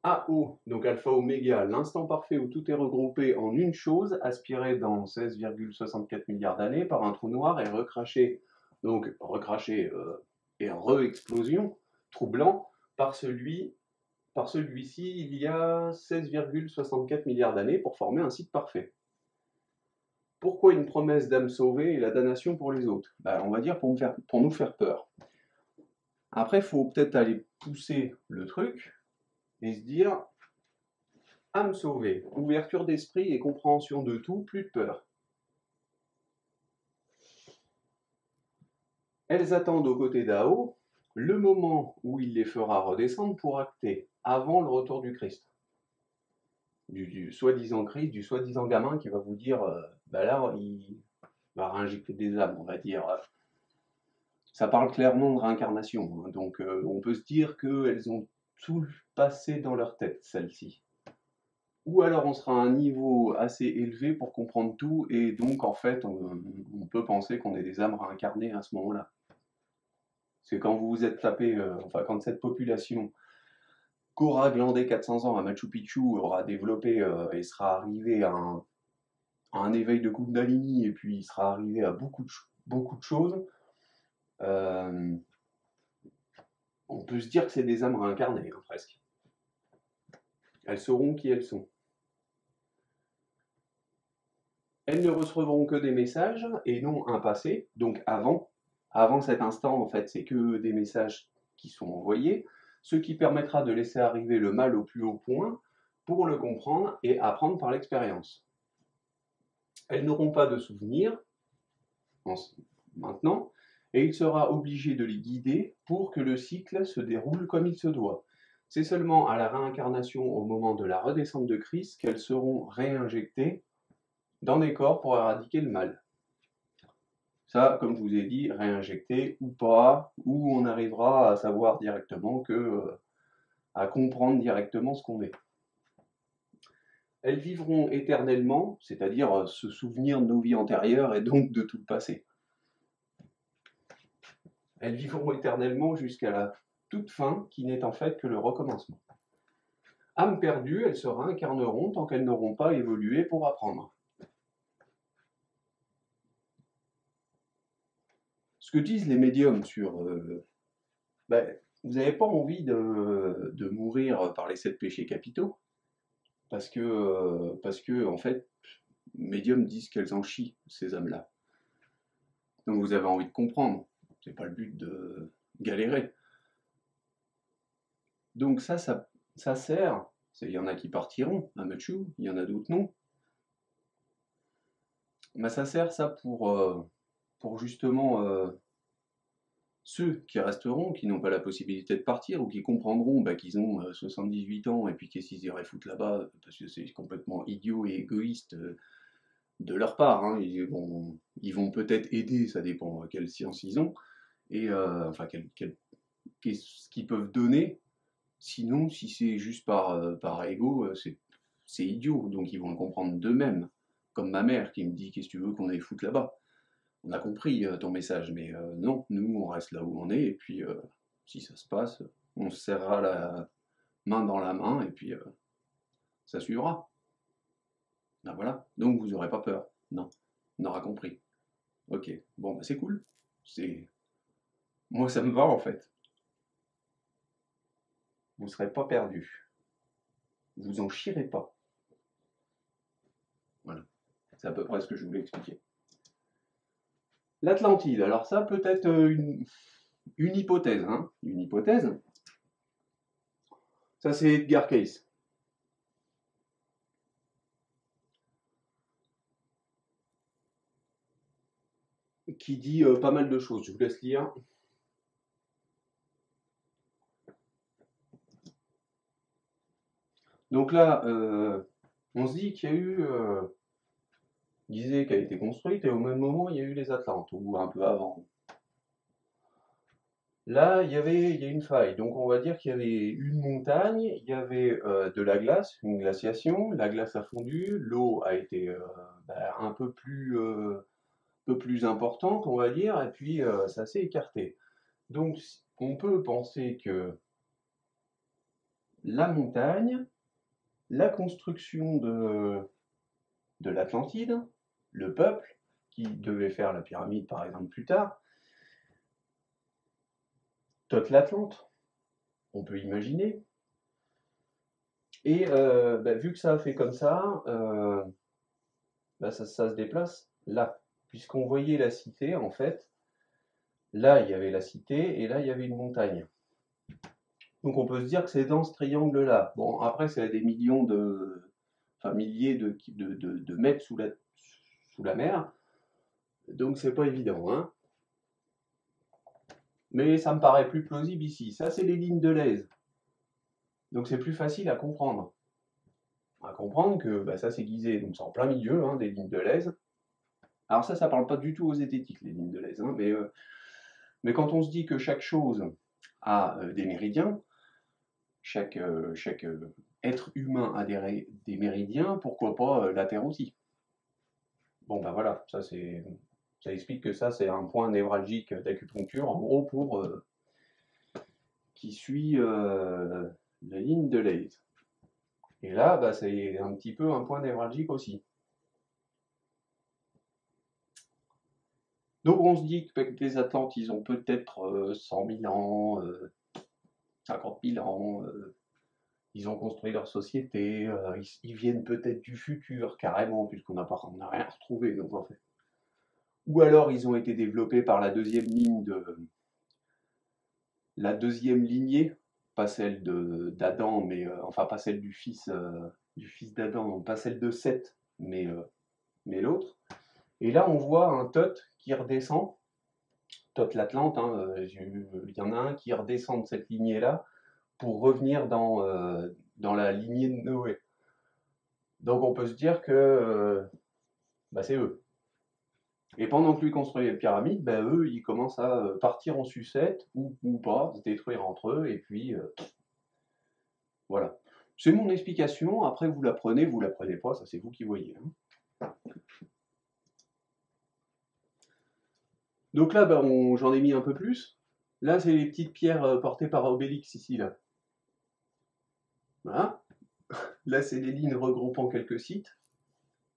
AO, donc alpha oméga, l'instant parfait où tout est regroupé en une chose, aspiré dans 16,64 milliards d'années par un trou noir et recraché, donc recraché et re-explosion, trou blanc, par celui-ci il y a 16,64 milliards d'années pour former un cycle parfait. Pourquoi une promesse d'âme sauvée et la damnation pour les autres? On va dire pour nous faire peur. Après, il faut peut-être aller pousser le truc et se dire âme sauvée, ouverture d'esprit et compréhension de tout, plus de peur. Elles attendent aux côtés d'Ao le moment où il les fera redescendre pour acter, avant le retour du Christ. Du soi-disant Christ, du soi-disant gamin qui va vous dire là, il va réinjecter des âmes, on va dire. Ça parle clairement de réincarnation, hein, donc on peut se dire qu'elles ont tout passé dans leur tête, celles-ci. ou alors on sera à un niveau assez élevé pour comprendre tout, et donc en fait on peut penser qu'on est des âmes réincarnées à ce moment-là. C'est quand vous vous êtes tapé, enfin quand cette population qu'aura glandé 400 ans à Machu Picchu aura développé et sera arrivé à un éveil de Kundalini, et puis il sera arrivé à beaucoup de choses, euh, on peut se dire que c'est des âmes réincarnées, hein, presque. Elles sauront qui elles sont. Elles ne recevront que des messages et non un passé, donc avant cet instant, en fait, c'est que des messages qui sont envoyés, ce qui permettra de laisser arriver le mal au plus haut point pour le comprendre et apprendre par l'expérience. Elles n'auront pas de souvenirs maintenant, et il sera obligé de les guider pour que le cycle se déroule comme il se doit. C'est seulement à la réincarnation, au moment de la redescente de Christ, qu'elles seront réinjectées dans des corps pour éradiquer le mal. Ça, comme je vous ai dit, réinjecté ou pas, ou on arrivera à savoir directement à comprendre directement ce qu'on est. Elles vivront éternellement, c'est-à-dire se souvenir de nos vies antérieures et donc de tout le passé. Elles vivront éternellement jusqu'à la toute fin, qui n'est en fait que le recommencement. Âmes perdues, elles se réincarneront tant qu'elles n'auront pas évolué pour apprendre. Ce que disent les médiums sur... vous n'avez pas envie de mourir par les 7 péchés capitaux, parce que en fait, les médiums disent qu'elles en chient, ces âmes-là. Donc vous avez envie de comprendre. C'est pas le but de galérer. Donc ça sert. Il y en a qui partiront à Machu, il y en a d'autres non. Mais ça sert ça pour justement ceux qui resteront, qui n'ont pas la possibilité de partir, ou qui comprendront qu'ils ont 78 ans, et puis qu'est-ce qu'ils iraient foutre là-bas, parce que c'est complètement idiot et égoïste de leur part. Hein. Ils vont peut-être aider, ça dépend quelle science ils ont, et enfin qu'est-ce qu'ils peuvent donner. Sinon, si c'est juste par ego, c'est idiot, donc ils vont le comprendre d'eux-mêmes. Comme ma mère qui me dit qu'est-ce que tu veux qu'on aille foutre là-bas. On a compris ton message, mais non, nous on reste là où on est, et puis si ça se passe, on se serrera la main dans la main, et puis ça suivra. Ben voilà, donc vous n'aurez pas peur. Non, on aura compris. Ok, bon, bah c'est cool. Moi ça me va en fait. Vous ne serez pas perdu. Vous en chierez pas. Voilà, c'est à peu près ce que je voulais expliquer. L'Atlantide, alors ça peut être une hypothèse, hein. Une hypothèse. Ça c'est Edgar Cayce. Qui dit pas mal de choses. Je vous laisse lire. Donc là, on se dit qu'il y a eu Gizeh qui a été construite, et au même moment, il y a eu les Atlantes, ou un peu avant. Là, il y a une faille, donc on va dire qu'il y avait une montagne, il y avait de la glace, une glaciation, la glace a fondu, l'eau a été un peu plus importante, on va dire, et puis ça s'est écarté. Donc on peut penser que la montagne, la construction de l'Atlantide, le peuple qui devait faire la pyramide par exemple plus tard, toute l'Atlante, on peut imaginer. Et vu que ça a fait comme ça, ça se déplace là. Puisqu'on voyait la cité, en fait, là il y avait la cité et là il y avait une montagne. Donc on peut se dire que c'est dans ce triangle-là. Bon, après c'est à des millions milliers de mètres sous la mer, donc c'est pas évident, hein. Mais ça me paraît plus plausible ici. Ça, c'est les lignes de Lez. Donc c'est plus facile à comprendre. À comprendre que ça c'est Gizeh, donc c'est en plein milieu hein, des lignes de Lez. Alors ça parle pas du tout aux zététiques, les lignes de Lez, hein, mais quand on se dit que chaque chose a des méridiens, chaque être humain a des méridiens, pourquoi pas la Terre aussi? Bon, ben voilà, ça explique que ça, c'est un point névralgique d'acupuncture, en gros, qui suit la ligne de Leys. Et là, bah, c'est un petit peu un point névralgique aussi. Donc on se dit que les Atlantes, ils ont peut-être 100 000 ans, 50 000 ans, ils ont construit leur société, ils viennent peut-être du futur, carrément, puisqu'on n'a rien retrouvé, donc en fait. Ou alors ils ont été développés par la deuxième lignée, pas celle d'Adam, mais enfin pas celle du fils d'Adam, pas celle de Seth, mais l'autre. Et là on voit un Thoth qui redescend, Thoth l'Atlante, hein, il y en a un qui redescend de cette lignée-là pour revenir dans la lignée de Noé. Donc on peut se dire que bah, c'est eux. Et pendant que lui construisait les pyramides, bah, eux, ils commencent à partir en sucette, ou pas, se détruire entre eux, et puis voilà. C'est mon explication, après vous la prenez pas, ça c'est vous qui voyez. Hein. Donc là, bah, j'en ai mis un peu plus. Là, c'est les petites pierres portées par Obélix ici, là. Voilà. Là, c'est les lignes regroupant quelques sites.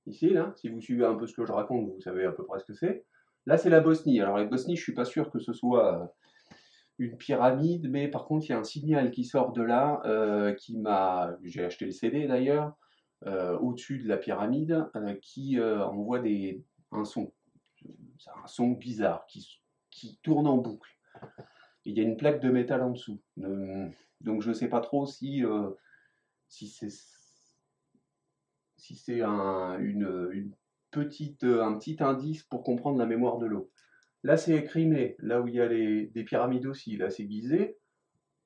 Ici, là, si vous suivez un peu ce que je raconte, vous savez à peu près ce que c'est. Là, c'est la Bosnie. Alors, la Bosnie, je suis pas sûr que ce soit une pyramide, mais par contre, il y a un signal qui sort de là, j'ai acheté le CD d'ailleurs, au-dessus de la pyramide, qui envoie un son. C'est un son bizarre qui tourne en boucle. Et il y a une plaque de métal en dessous. Donc, je ne sais pas trop si c'est un petit indice pour comprendre la mémoire de l'eau. Là, c'est Crimée, là où il y a des pyramides aussi. Là, c'est Gizeh,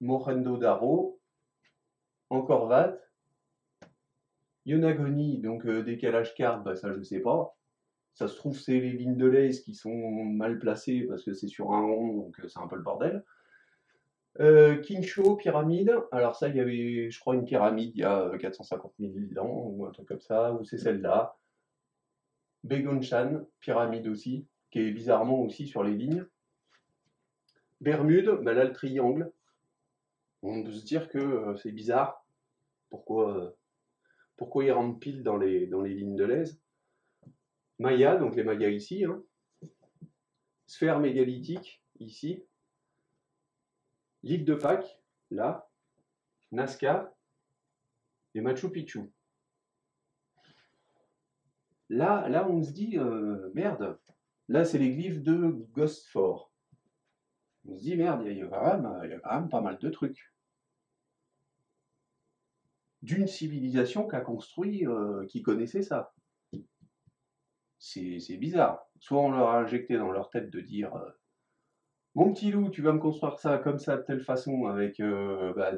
Mohenjo-Daro, Angkor Wat, Yonaguni, donc décalage carte, bah, ça je sais pas. Ça se trouve, c'est les lignes de Leys qui sont mal placées parce que c'est sur un rond, donc c'est un peu le bordel. Kincho, pyramide. Alors ça, il y avait, je crois, une pyramide il y a 450 000 ans, ou un truc comme ça, ou c'est celle-là. Begonchan, pyramide aussi, qui est bizarrement aussi sur les lignes. Bermude, bah là le triangle. On peut se dire que c'est bizarre. Pourquoi ils rentrent pile dans les lignes de Leys? Maya, donc les Mayas ici. Hein. Sphère mégalithique, ici. L'île de Pâques, là. Nazca et Machu Picchu. Là, on se dit, merde, là, c'est les glyphes de Gosford. On se dit, merde, il y a quand même pas mal de trucs. D'une civilisation qui a construit, qui connaissait ça. C'est bizarre. Soit on leur a injecté dans leur tête de dire mon petit loup, tu vas me construire ça comme ça, de telle façon, avec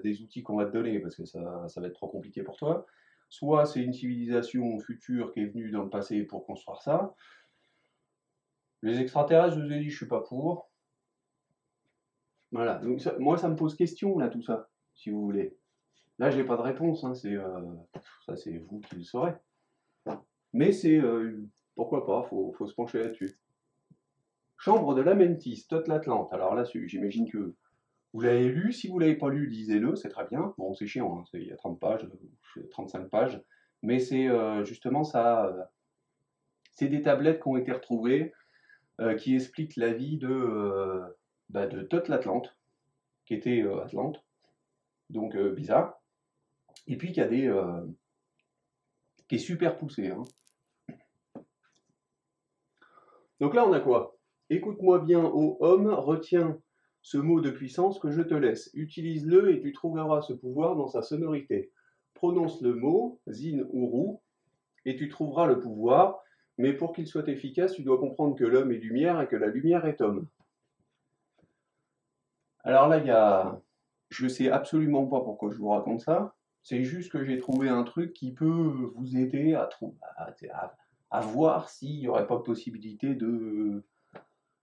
des outils qu'on va te donner, parce que ça va être trop compliqué pour toi. Soit c'est une civilisation future qui est venue dans le passé pour construire ça. Les extraterrestres, je vous ai dit, je suis pas pour. Voilà, donc moi ça me pose question, là, tout ça, si vous voulez. Là, j'ai pas de réponse, hein, ça c'est vous qui le saurez. Mais pourquoi pas, faut se pencher là-dessus. Chambre de l'Amentis, Thoth l'Atlante. Alors là, j'imagine que vous l'avez lu. Si vous ne l'avez pas lu, lisez-le, c'est très bien. Bon, c'est chiant, hein, il y a 30 pages, 35 pages. Mais c'est justement ça. C'est des tablettes qui ont été retrouvées qui expliquent la vie de Thoth l'Atlante, qui était Atlante. Donc bizarre. Et puis qui est super poussé. Hein. Donc là, on a quoi? Écoute-moi bien, ô homme, retiens ce mot de puissance que je te laisse. Utilise-le et tu trouveras ce pouvoir dans sa sonorité. Prononce le mot, zin ou rou, et tu trouveras le pouvoir, mais pour qu'il soit efficace, tu dois comprendre que l'homme est lumière et que la lumière est homme. Alors là, je ne sais absolument pas pourquoi je vous raconte ça, c'est juste que j'ai trouvé un truc qui peut vous aider à voir s'il n'y aurait pas possibilité de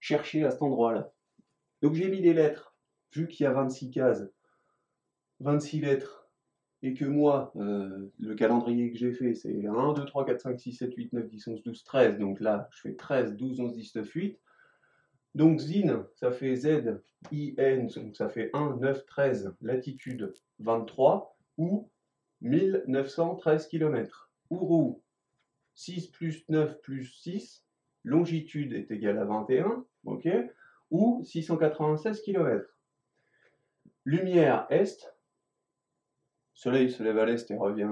chercher à cet endroit-là. Donc j'ai mis des lettres, vu qu'il y a 26 cases, 26 lettres, et que moi, le calendrier que j'ai fait, c'est 1, 2, 3, 4, 5, 6, 7, 8, 9, 10, 11, 12, 13. Donc là, je fais 13, 12, 11, 10, 9, 8. Donc Zin, ça fait Z, IN, donc ça fait 1, 9, 13, latitude 23, ou 1913 km. Ourou, 6 plus 9 plus 6, longitude est égale à 21, ok, ou 696 km. Lumière Est, Soleil se lève à l'Est et revient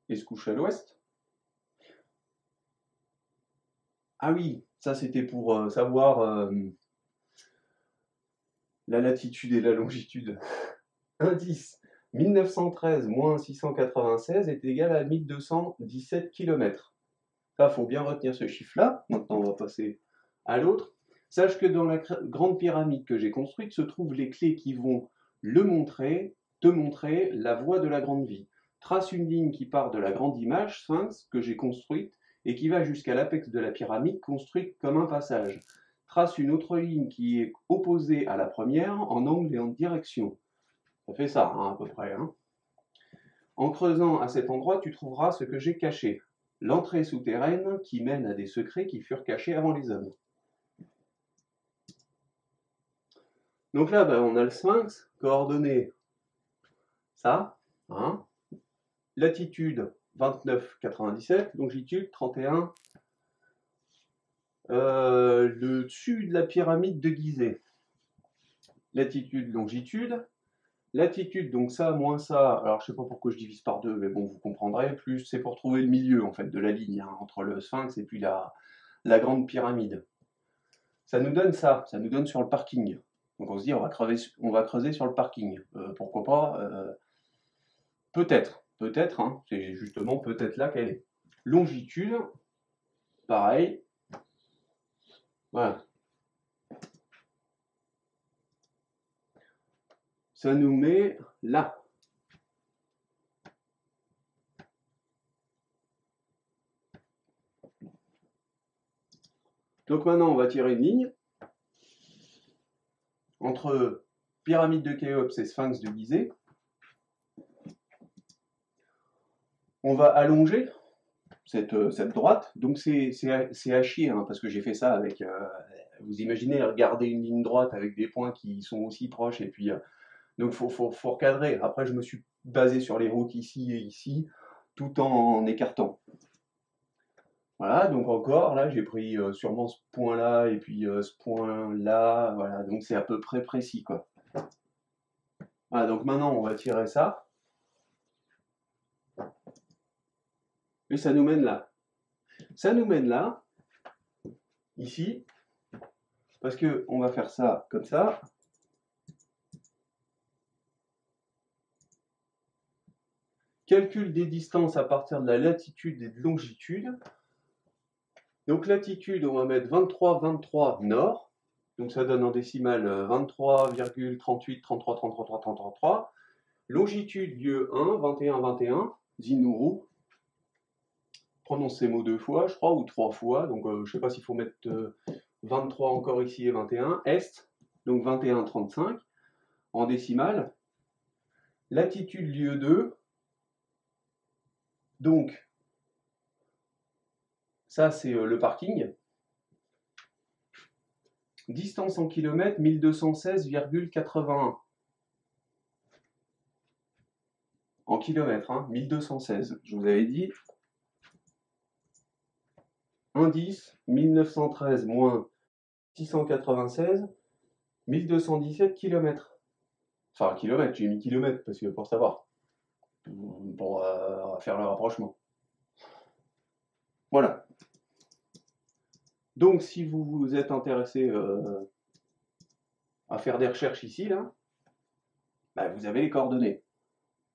et se couche à l'Ouest. Ah oui, ça c'était pour savoir la latitude et la longitude. Indice, 1913 moins 696 est égal à 1217 km. Ça, faut bien retenir ce chiffre-là. Maintenant, on va passer à l'autre. Sache que dans la grande pyramide que j'ai construite se trouvent les clés qui vont te montrer la voie de la grande vie. Trace une ligne qui part de la grande image, sphinx, que j'ai construite, et qui va jusqu'à l'apex de la pyramide, construite comme un passage. Trace une autre ligne qui est opposée à la première, en angle et en direction. Ça fait ça, hein, à peu près. Hein. En creusant à cet endroit, tu trouveras ce que j'ai caché. L'entrée souterraine qui mène à des secrets qui furent cachés avant les hommes. Donc là, on a le sphinx, coordonnées, ça, hein, latitude 29,97, longitude 31, le dessus de la pyramide de Gizeh. Latitude, longitude, latitude, donc ça, moins ça, alors je sais pas pourquoi je divise par deux, mais bon, vous comprendrez, plus c'est pour trouver le milieu, en fait, de la ligne, hein, entre le sphinx et puis la grande pyramide. Ça nous donne ça, ça nous donne sur le parking. Donc on se dit, on va creuser sur le parking. Pourquoi pas peut-être, hein, c'est justement peut-être là qu'elle est. Longitude, pareil. Voilà. Ça nous met là. Donc maintenant, on va tirer une ligne entre pyramide de Khéops et sphinx de Gizeh. On va allonger cette droite. Donc c'est à chier, hein, parce que j'ai fait ça avec... vous imaginez, regarder une ligne droite avec des points qui sont aussi proches, et puis... donc faut recadrer. Après, je me suis basé sur les routes ici et ici, tout en écartant. Voilà, donc encore, là, j'ai pris sûrement ce point-là, et puis ce point-là, voilà, donc c'est à peu près précis, quoi. Voilà, donc maintenant, on va tirer ça, et ça nous mène là. Ça nous mène là, ici, parce que on va faire ça comme ça. Calcul des distances à partir de la latitude et de longitude. Donc latitude, on va mettre 23, 23 nord. Donc ça donne en décimale 23,38, 33, 33, 33, 33. Longitude, lieu 1, 21, 21, Zinuru. Prononce ces mots 2 fois, je crois, ou 3 fois. Donc je ne sais pas s'il faut mettre 23 encore ici et 21. Est, donc 21, 35, en décimale. Latitude, lieu 2. Donc, ça c'est le parking. Distance en kilomètres, 1216,81. En kilomètres, hein, 1216. Je vous avais dit. Indice, 1913 moins 696, 1217 km. Enfin, kilomètres, j'ai mis kilomètres parce que pour savoir. Pour faire le rapprochement. Voilà. Donc, si vous vous êtes intéressé à faire des recherches ici, là, vous avez les coordonnées.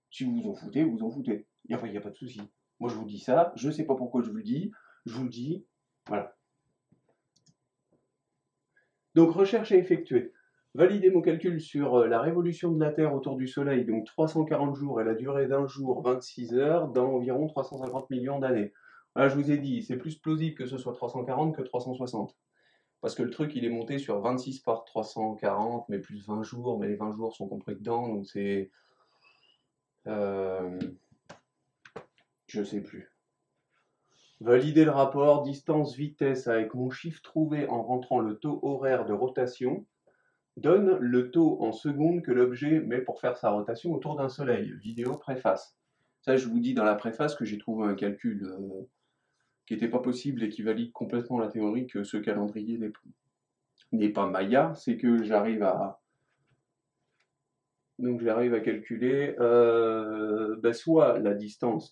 Si vous vous en foutez, vous vous en foutez. Il n'y a pas de souci. Moi, je vous dis ça, je ne sais pas pourquoi je vous le dis, je vous le dis, voilà. Donc, recherche à effectuer. Valider mon calcul sur la révolution de la Terre autour du Soleil, donc 340 jours et la durée d'un jour, 26 heures, dans environ 350 millions d'années. Voilà, je vous ai dit, c'est plus plausible que ce soit 340 que 360. parce que le truc il est monté sur 26 par 340, mais plus 20 jours, mais les 20 jours sont compris dedans, donc c'est... je sais plus. Valider le rapport distance-vitesse avec mon chiffre trouvé en rentrant le taux horaire de rotation donne le taux en secondes que l'objet met pour faire sa rotation autour d'un soleil. Vidéo préface. Ça, je vous dis dans la préface que j'ai trouvé un calcul qui n'était pas possible et qui valide complètement la théorie que ce calendrier n'est pas Maya. C'est que j'arrive à... Donc j'arrive à calculer soit la distance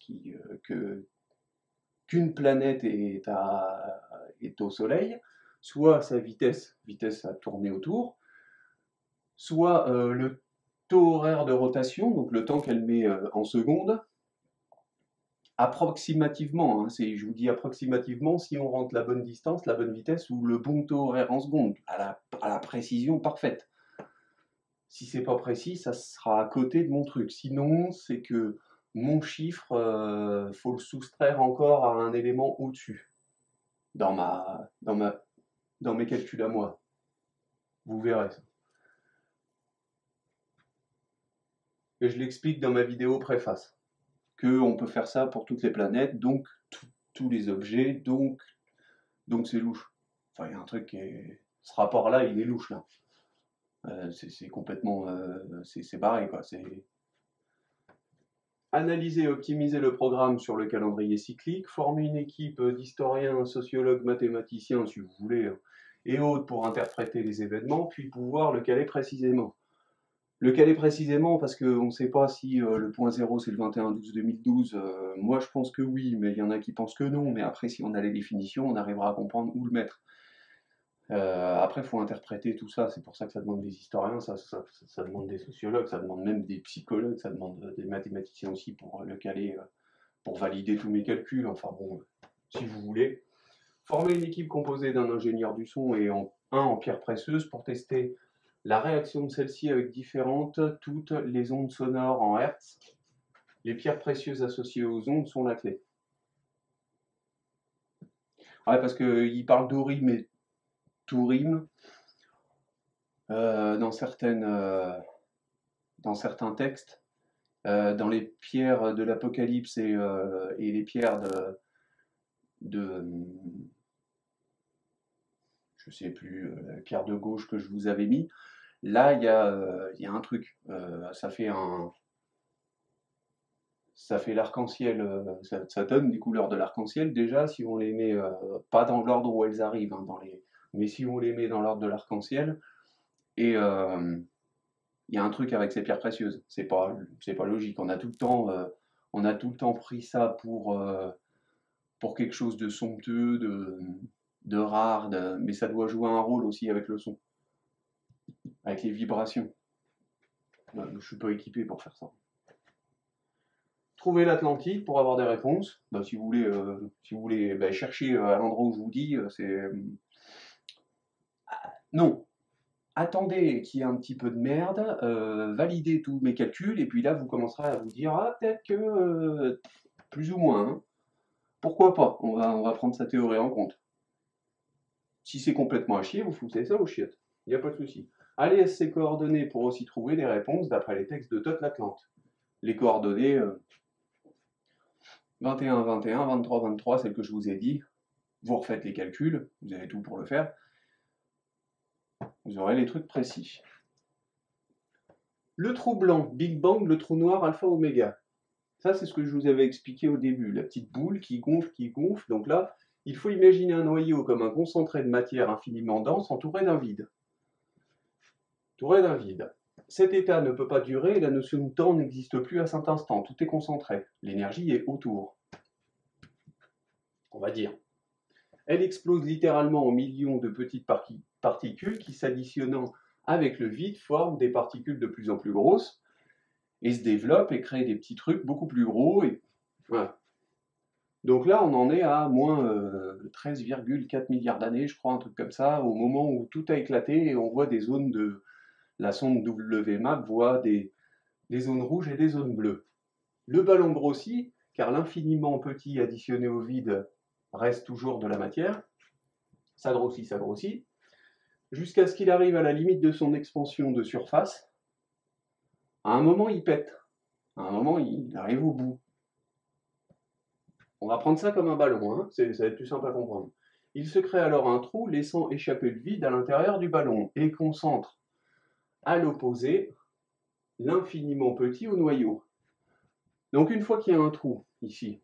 qu'une planète est au soleil, soit sa vitesse à tourner autour, soit le taux horaire de rotation, donc le temps qu'elle met en secondes, approximativement, hein, je vous dis approximativement, si on rentre la bonne distance, la bonne vitesse ou le bon taux horaire en secondes, à la précision parfaite. Si c'est pas précis, ça sera à côté de mon truc. Sinon, c'est que mon chiffre, faut le soustraire encore à un élément au-dessus, dans mes calculs à moi. Vous verrez ça. Et je l'explique dans ma vidéo préface, qu'on peut faire ça pour toutes les planètes, donc tous les objets, donc c'est louche. Enfin, il y a un truc qui est... Ce rapport-là, il est louche, là. C'est complètement... c'est pareil, quoi. Analyser et optimiser le programme sur le calendrier cyclique, former une équipe d'historiens, sociologues, mathématiciens, si vous voulez, et autres pour interpréter les événements, puis pouvoir le caler précisément. Le caler précisément parce qu'on ne sait pas si le point 0 c'est le 21-12-2012. Moi je pense que oui, mais il y en a qui pensent que non. Mais après, si on a les définitions, on arrivera à comprendre où le mettre. Après, il faut interpréter tout ça. C'est pour ça que ça demande des historiens, ça demande des sociologues, ça demande même des psychologues, ça demande des mathématiciens aussi pour le caler, pour valider tous mes calculs. Enfin bon, si vous voulez. Former une équipe composée d'un ingénieur du son et un en pierre précieuse pour tester la réaction de celle-ci avec toutes les ondes sonores en Hertz. Les pierres précieuses associées aux ondes sont la clé. Ouais, parce qu'il parle d'Orim et Tourim dans certains textes. Dans les pierres de l'Apocalypse et les pierres je sais plus, la pierre de gauche que je vous avais mis, là il y a un truc. Ça fait l'arc-en-ciel, ça donne des couleurs de l'arc-en-ciel déjà si on les met pas dans l'ordre où elles arrivent, hein, mais si on les met dans l'ordre de l'arc-en-ciel. Et il y a un truc avec ces pierres précieuses, c'est pas logique. On a tout le temps pris ça pour quelque chose de somptueux, de rare, mais ça doit jouer un rôle aussi avec le son, avec les vibrations. Je suis pas équipé pour faire ça. Trouver l'Atlantide pour avoir des réponses. Si vous voulez chercher à l'endroit où je vous dis, c'est... Non. Attendez qu'il y ait un petit peu de merde, validez tous mes calculs, et puis là, vous commencerez à vous dire, ah, peut-être que... plus ou moins, hein. Pourquoi pas? On va prendre sa théorie en compte. Si c'est complètement à chier, vous foutez ça aux chiottes. Il n'y a pas de souci. Allez, ces coordonnées pour aussi trouver des réponses d'après les textes de Toth l'Atlante. Les coordonnées... 21, 21, 23, 23, celle que je vous ai dit. Vous refaites les calculs, vous avez tout pour le faire. Vous aurez les trucs précis. Le trou blanc, Big Bang, le trou noir, alpha, oméga. Ça, c'est ce que je vous avais expliqué au début. La petite boule qui gonfle, qui gonfle. Donc là, il faut imaginer un noyau comme un concentré de matière infiniment dense entouré d'un vide. Entouré d'un vide. Cet état ne peut pas durer et la notion de temps n'existe plus à cet instant. Tout est concentré. L'énergie est autour. On va dire. Elle explose littéralement en millions de petites particules qui, s'additionnant avec le vide, forment des particules de plus en plus grosses et se développent et créent des petits trucs beaucoup plus gros. Et voilà. Donc là, on en est à moins 13,4 milliards d'années, je crois, un truc comme ça, au moment où tout a éclaté et on voit des zones de... La sonde WMAP voit des zones rouges et des zones bleues. Le ballon grossit, car l'infiniment petit additionné au vide reste toujours de la matière. Ça grossit, ça grossit. jusqu'à ce qu'il arrive à la limite de son expansion de surface. À un moment, il pète. À un moment, il arrive au bout. On va prendre ça comme un ballon, hein, ça va être plus simple à comprendre. Il se crée alors un trou laissant échapper le vide à l'intérieur du ballon et concentre à l'opposé l'infiniment petit au noyau. Donc une fois qu'il y a un trou ici,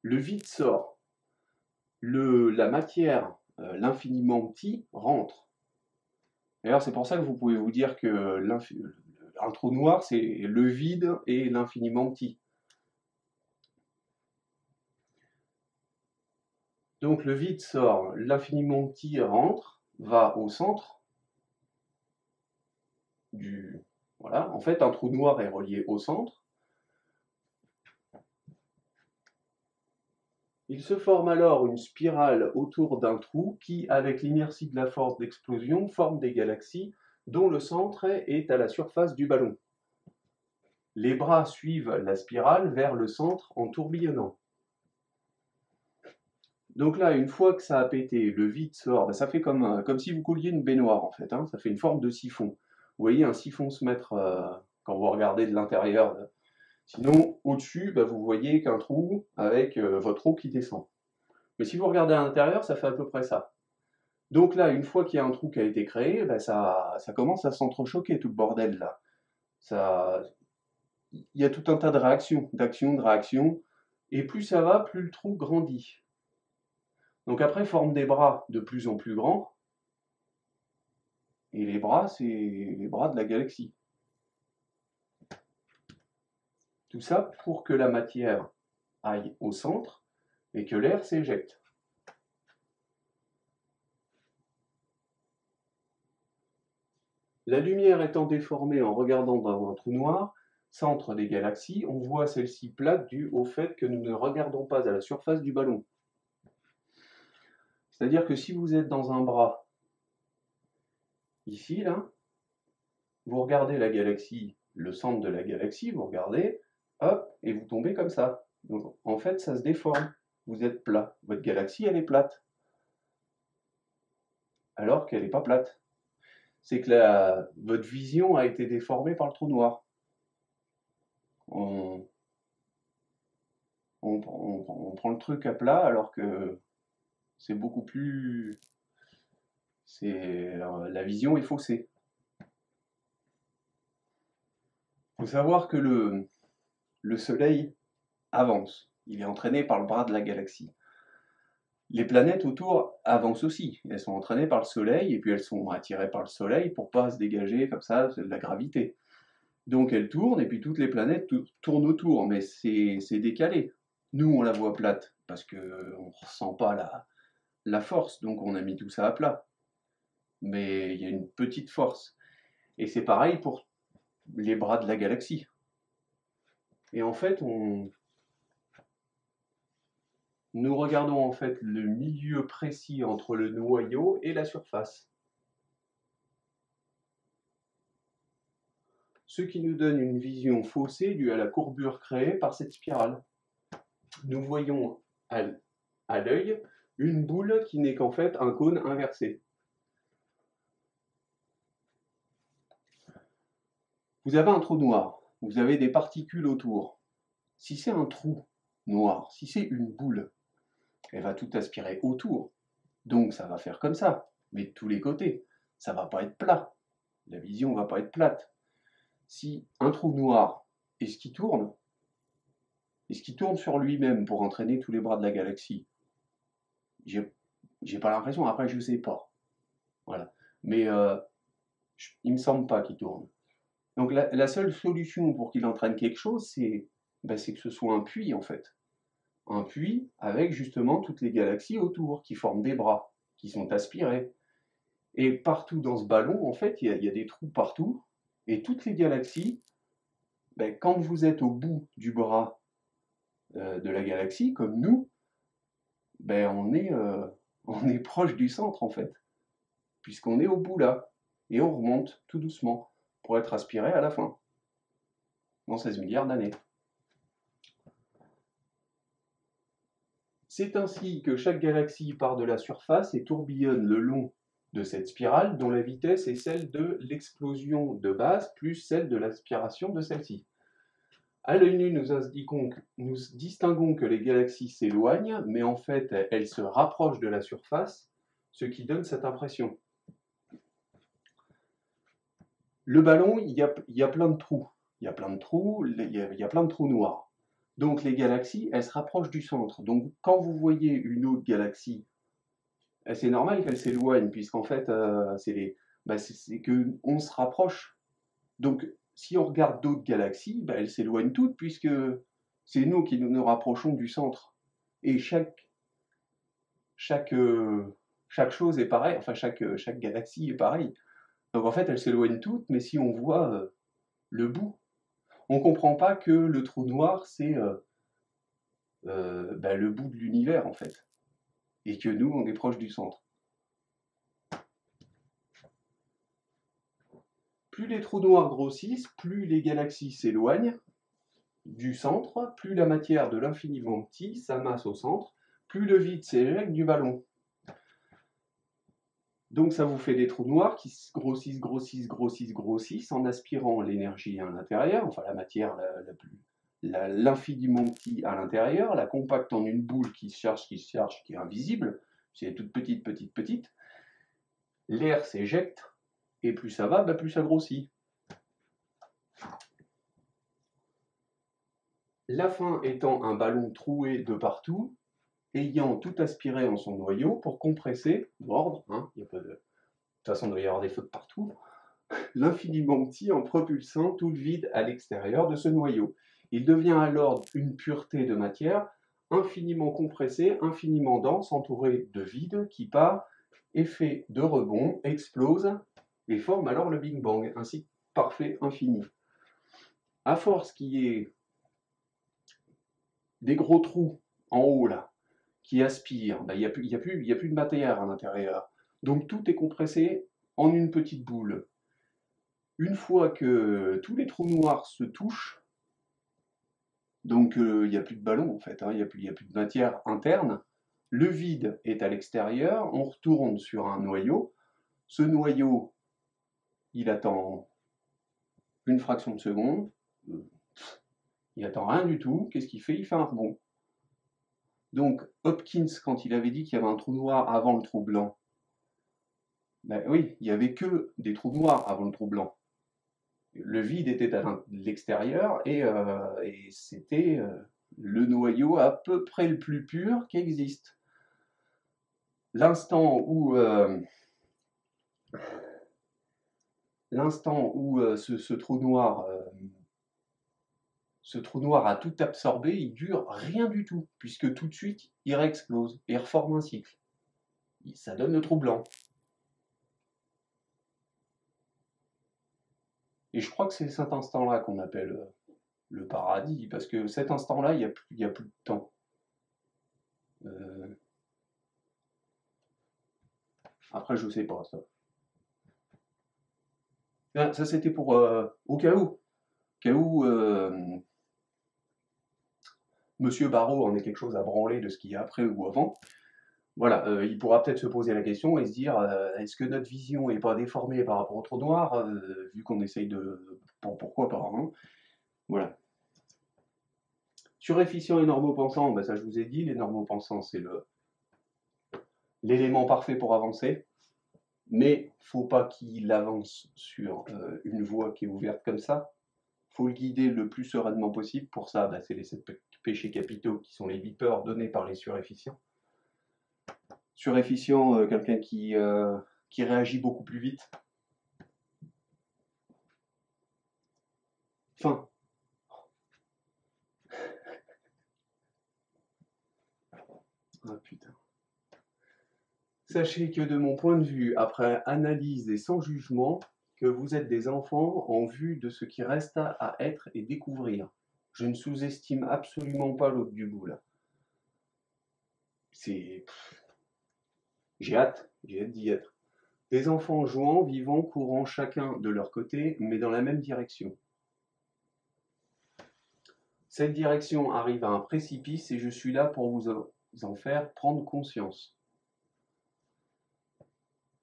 le vide sort, la matière, l'infiniment petit, rentre. D'ailleurs, c'est pour ça que vous pouvez vous dire que un trou noir, c'est le vide et l'infiniment petit. Donc le vide sort, l'infiniment petit rentre, va au centre du... Voilà, en fait, un trou noir est relié au centre. Il se forme alors une spirale autour d'un trou qui, avec l'inertie de la force d'explosion, forme des galaxies dont le centre est à la surface du ballon. Les bras suivent la spirale vers le centre en tourbillonnant. Donc là, une fois que ça a pété, le vide sort, ça fait comme si vous couliez une baignoire en fait, hein, ça fait une forme de siphon. Vous voyez un siphon se mettre quand vous regardez de l'intérieur. Sinon, au-dessus, vous voyez qu'un trou avec votre eau qui descend. Mais si vous regardez à l'intérieur, ça fait à peu près ça. Donc là, une fois qu'il y a un trou qui a été créé, ça commence à s'entrechoquer tout le bordel là. Il y a tout un tas de réactions, de réactions, et plus ça va, plus le trou grandit. Donc après, forme des bras de plus en plus grands, et les bras, c'est les bras de la galaxie. Tout ça pour que la matière aille au centre et que l'air s'éjecte. La lumière étant déformée en regardant dans un trou noir, centre des galaxies, on voit celle-ci plate due au fait que nous ne regardons pas à la surface du ballon. C'est-à-dire que si vous êtes dans un bras, ici, là, vous regardez la galaxie, le centre de la galaxie, vous regardez, hop, et vous tombez comme ça. Donc en fait, ça se déforme. Vous êtes plat. Votre galaxie, elle est plate. Alors qu'elle n'est pas plate. C'est que votre vision a été déformée par le trou noir. On prend le truc à plat alors que c'est beaucoup plus... la vision est faussée. Il faut savoir que le Soleil avance. Il est entraîné par le bras de la galaxie. Les planètes autour avancent aussi. Elles sont entraînées par le Soleil et puis elles sont attirées par le Soleil pour pas se dégager comme ça de la gravité. Donc elles tournent et puis toutes les planètes tournent autour, mais c'est décalé. Nous, on la voit plate parce qu'on ne ressent pas la force, donc on a mis tout ça à plat. Mais il y a une petite force. Et c'est pareil pour les bras de la galaxie. Et en fait, nous regardons en fait le milieu précis entre le noyau et la surface. Ce qui nous donne une vision faussée due à la courbure créée par cette spirale. Nous voyons à l'œil une boule qui n'est qu'en fait un cône inversé. Vous avez un trou noir, vous avez des particules autour. Si c'est un trou noir, si c'est une boule, elle va tout aspirer autour. Donc ça va faire comme ça, mais de tous les côtés. Ça va pas être plat. La vision va pas être plate. Si un trou noir, est-ce qu'il tourne? Est-ce qu'il tourne sur lui-même pour entraîner tous les bras de la galaxie? J'ai pas l'impression, après je sais pas. Voilà. Mais il me semble pas qu'il tourne. Donc la seule solution pour qu'il entraîne quelque chose, c'est que ce soit un puits en fait. Un puits avec justement toutes les galaxies autour qui forment des bras, qui sont aspirés. Et partout dans ce ballon, en fait, il y a des trous partout. Et toutes les galaxies, quand vous êtes au bout du bras de la galaxie, comme nous, on est proche du centre en fait, puisqu'on est au bout là. Et on remonte tout doucement pour être aspiré à la fin, dans 16 milliards d'années. C'est ainsi que chaque galaxie part de la surface et tourbillonne le long de cette spirale dont la vitesse est celle de l'explosion de base plus celle de l'aspiration de celle-ci. À l'œil nu, nous distinguons que les galaxies s'éloignent, mais en fait, elles se rapprochent de la surface, ce qui donne cette impression. Le ballon, il y a plein de trous. Il y a plein de trous, il y a plein de trous noirs. Donc les galaxies, elles se rapprochent du centre. Donc quand vous voyez une autre galaxie, c'est normal qu'elle s'éloigne, puisqu'en fait, c'est qu'on se rapproche. Donc si on regarde d'autres galaxies, elles s'éloignent toutes, puisque c'est nous qui nous rapprochons du centre. Et chaque chose est pareille, enfin chaque galaxie est pareille. Donc en fait, elles s'éloignent toutes, mais si on voit le bout, on ne comprend pas que le trou noir, c'est le bout de l'univers, en fait. Et que nous, on est proche du centre. Plus les trous noirs grossissent, plus les galaxies s'éloignent du centre, plus la matière de l'infiniment petit s'amasse au centre, plus le vide s'éjecte du ballon. Donc ça vous fait des trous noirs qui grossissent, grossissent, grossissent, grossissent en aspirant l'énergie à l'intérieur, enfin la matière l'infiniment petit à l'intérieur, la compacte en une boule qui se charge, qui est invisible, c'est toute petite, petite, petite. L'air s'éjecte, et plus ça va, plus ça grossit. La fin étant un ballon troué de partout, ayant tout aspiré en son noyau pour compresser, mordre, il y a pas de... De toute façon, il doit y avoir des feux de partout, l'infiniment petit en propulsant tout le vide à l'extérieur de ce noyau. Il devient alors une pureté de matière infiniment compressée, infiniment dense, entourée de vide qui part, effet de rebond, explose et forme alors le Big Bang, un cycle parfait infini. À force qu'il y ait des gros trous en haut là, qui aspirent, il n'y a plus de matière à l'intérieur. Donc tout est compressé en une petite boule. Une fois que tous les trous noirs se touchent, donc il n'y a plus de ballon en fait, il n'y a plus de matière interne, le vide est à l'extérieur, on retourne sur un noyau, ce noyau, il attend une fraction de seconde, il attend rien du tout, qu'est-ce qu'il fait? Il fait un rebond. Donc Hopkins, quand il avait dit qu'il y avait un trou noir avant le trou blanc, oui, il n'y avait que des trous noirs avant le trou blanc. Le vide était à l'extérieur et c'était le noyau à peu près le plus pur qui existe. L'instant où ce trou noir a tout absorbé, il dure rien du tout, puisque tout de suite il réexplose et reforme un cycle. Ça donne le trou blanc. Et je crois que c'est cet instant-là qu'on appelle le paradis, parce que cet instant-là, il n'y a plus de temps. Après, je sais pas, ça. Ça, c'était pour au cas où. Monsieur Barrault en ait quelque chose à branler de ce qu'il y a après ou avant. Voilà, il pourra peut-être se poser la question et se dire est-ce que notre vision n'est pas déformée par rapport au trou noir, vu qu'on essaye de. Pourquoi pas, hein. Voilà. Sur-efficient et normaux-pensants, ça je vous ai dit, les normaux-pensants, c'est l'élément parfait pour avancer, mais faut pas qu'il avance sur une voie qui est ouverte comme ça. Faut le guider le plus sereinement possible. Pour ça, c'est les 7 péchés capitaux qui sont les 8 peurs données par les surefficients. Surefficient, quelqu'un qui réagit beaucoup plus vite. Fin. Ah putain. Sachez que de mon point de vue, après analyse et sans jugement, que vous êtes des enfants en vue de ce qui reste à être et découvrir. Je ne sous-estime absolument pas l'autre du bout là. J'ai hâte d'y être. Des enfants jouant, vivant, courant chacun de leur côté, mais dans la même direction. Cette direction arrive à un précipice et je suis là pour vous en faire prendre conscience.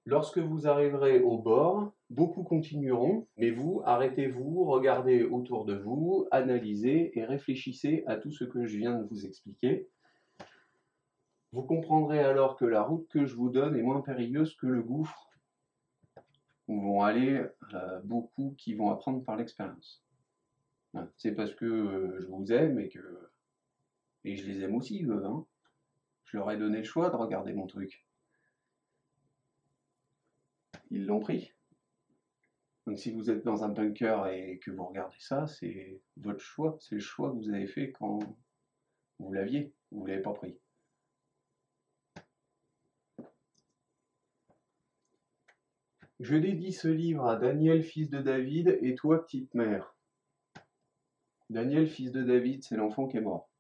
Lorsque vous arriverez au bord, beaucoup continueront, mais vous, arrêtez-vous, regardez autour de vous, analysez et réfléchissez à tout ce que je viens de vous expliquer. Vous comprendrez alors que la route que je vous donne est moins périlleuse que le gouffre où vont aller beaucoup qui vont apprendre par l'expérience. C'est parce que je vous aime et je les aime aussi, eux, hein. Je leur ai donné le choix de regarder mon truc. Ils l'ont pris. Donc si vous êtes dans un bunker et que vous regardez ça, c'est votre choix, c'est le choix que vous avez fait quand vous l'aviez, vous ne l'avez pas pris. Je dédie ce livre à Daniel, fils de David, et toi, petite mère. Daniel, fils de David, c'est l'enfant qui est mort.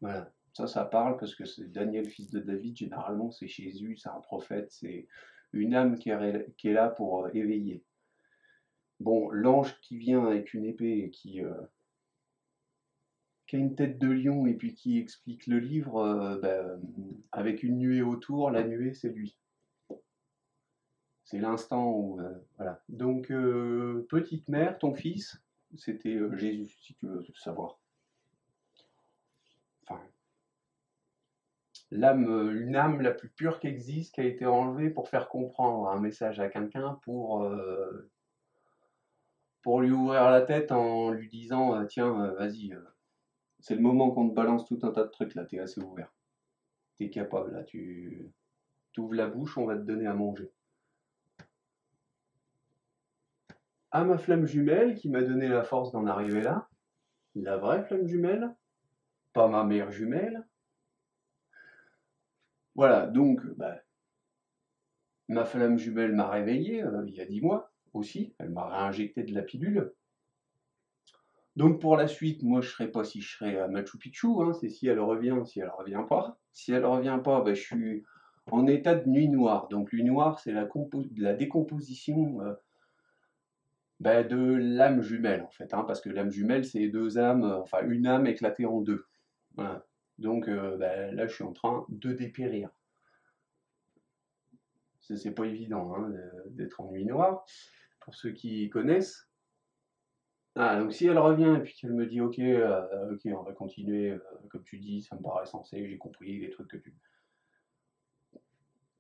Voilà, ça parle parce que c'est Daniel, fils de David, généralement c'est Jésus, c'est un prophète, c'est une âme qui est là pour éveiller. Bon, l'ange qui vient avec une épée et qui a une tête de lion et puis qui explique le livre, avec une nuée autour, la nuée c'est lui. C'est l'instant où... voilà. Donc, petite mère, ton fils, c'était Jésus, si tu veux savoir. Enfin, une âme la plus pure qui existe, qui a été enlevée pour faire comprendre un message à quelqu'un, pour lui ouvrir la tête en lui disant tiens, vas-y, c'est le moment qu'on te balance tout un tas de trucs là, t'es assez ouvert. T'es capable là, tu ouvres la bouche, on va te donner à manger. À ma flamme jumelle qui m'a donné la force d'en arriver là, la vraie flamme jumelle, pas ma mère jumelle. Voilà, donc ma flamme jumelle m'a réveillé il y a 10 mois aussi, elle m'a réinjecté de la pilule. Donc pour la suite, moi je ne sais pas si je serai à Machu Picchu, hein, c'est si elle revient, si elle revient pas. Si elle revient pas, je suis en état de nuit noire. Donc nuit noire, c'est la décomposition de l'âme jumelle en fait, hein, parce que l'âme jumelle c'est deux âmes, enfin une âme éclatée en deux. Voilà. Donc là je suis en train de dépérir. C'est pas évident hein, d'être en nuit noire, pour ceux qui connaissent. Ah, donc si elle revient et puis qu'elle me dit ok, ok, on va continuer, comme tu dis, ça me paraît sensé, j'ai compris les trucs que tu.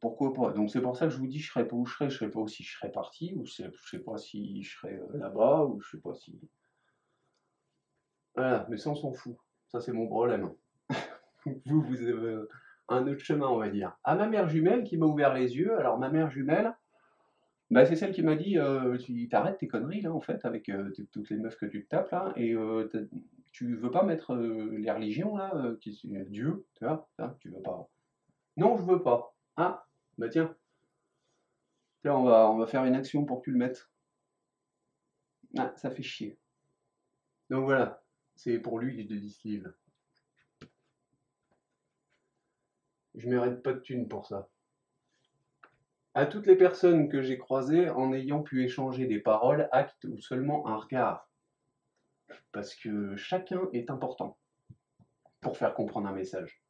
Pourquoi pas? Donc c'est pour ça que je vous dis, je serais pas où je serais pas où si je serais parti, ou je sais pas si je serais là-bas, ou je sais pas si. Voilà, mais ça on s'en fout. Ça c'est mon problème. Vous avez un autre chemin, on va dire. À ma mère jumelle qui m'a ouvert les yeux. Alors ma mère jumelle, c'est celle qui m'a dit tu t'arrêtes tes conneries là en fait avec toutes les meufs que tu te tapes là et tu veux pas mettre les religions là, Dieu, tu vois, ça, tu veux pas. Non, je veux pas. Ah, tiens, on va faire une action pour que tu le mettes. Ah, ça fait chier. Donc voilà, c'est pour lui que je dis ce livre. Je mérite pas de thunes pour ça. À toutes les personnes que j'ai croisées en ayant pu échanger des paroles, actes ou seulement un regard. Parce que chacun est important pour faire comprendre un message.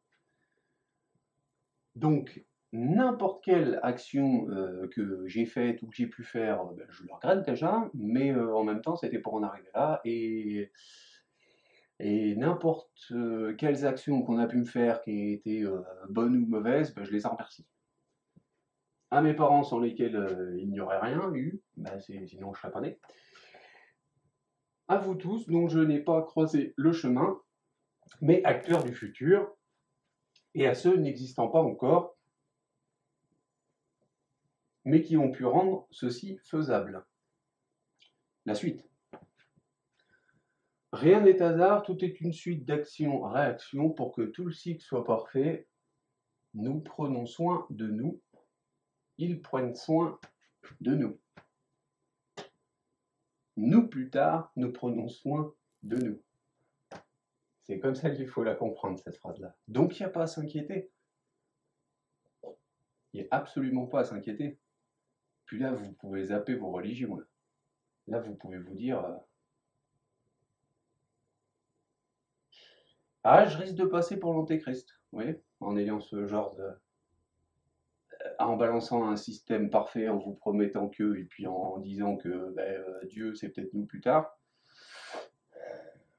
Donc, n'importe quelle action que j'ai faite ou que j'ai pu faire, je le regrette déjà, mais en même temps, c'était pour en arriver là. Et n'importe quelles actions qu'on a pu me faire qui aient été bonnes ou mauvaises, je les en remercie. À mes parents sans lesquels il n'y aurait rien eu, sinon je ne serais pas né. À vous tous dont je n'ai pas croisé le chemin, mais acteurs du futur, et à ceux n'existant pas encore, mais qui ont pu rendre ceci faisable. La suite. Rien n'est hasard, tout est une suite d'actions-réactions pour que tout le cycle soit parfait. Nous prenons soin de nous, ils prennent soin de nous. Nous, plus tard, nous prenons soin de nous. C'est comme ça qu'il faut la comprendre, cette phrase-là. Donc, il n'y a pas à s'inquiéter. Il n'y a absolument pas à s'inquiéter. Puis là, vous pouvez zapper vos religions. Là vous pouvez vous dire ah, je risque de passer pour l'antéchrist. Vous voyez, en ayant ce genre en balançant un système parfait, en vous promettant que, et puis en disant que Dieu, c'est peut-être nous plus tard,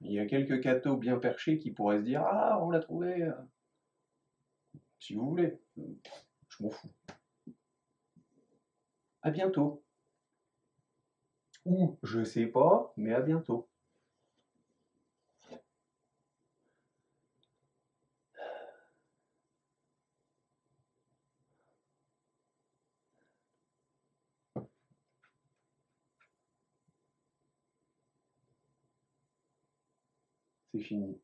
il y a quelques cathos bien perchés qui pourraient se dire ah, on l'a trouvé, si vous voulez. Je m'en fous. À bientôt. Ou je sais pas, mais à bientôt. C'est fini.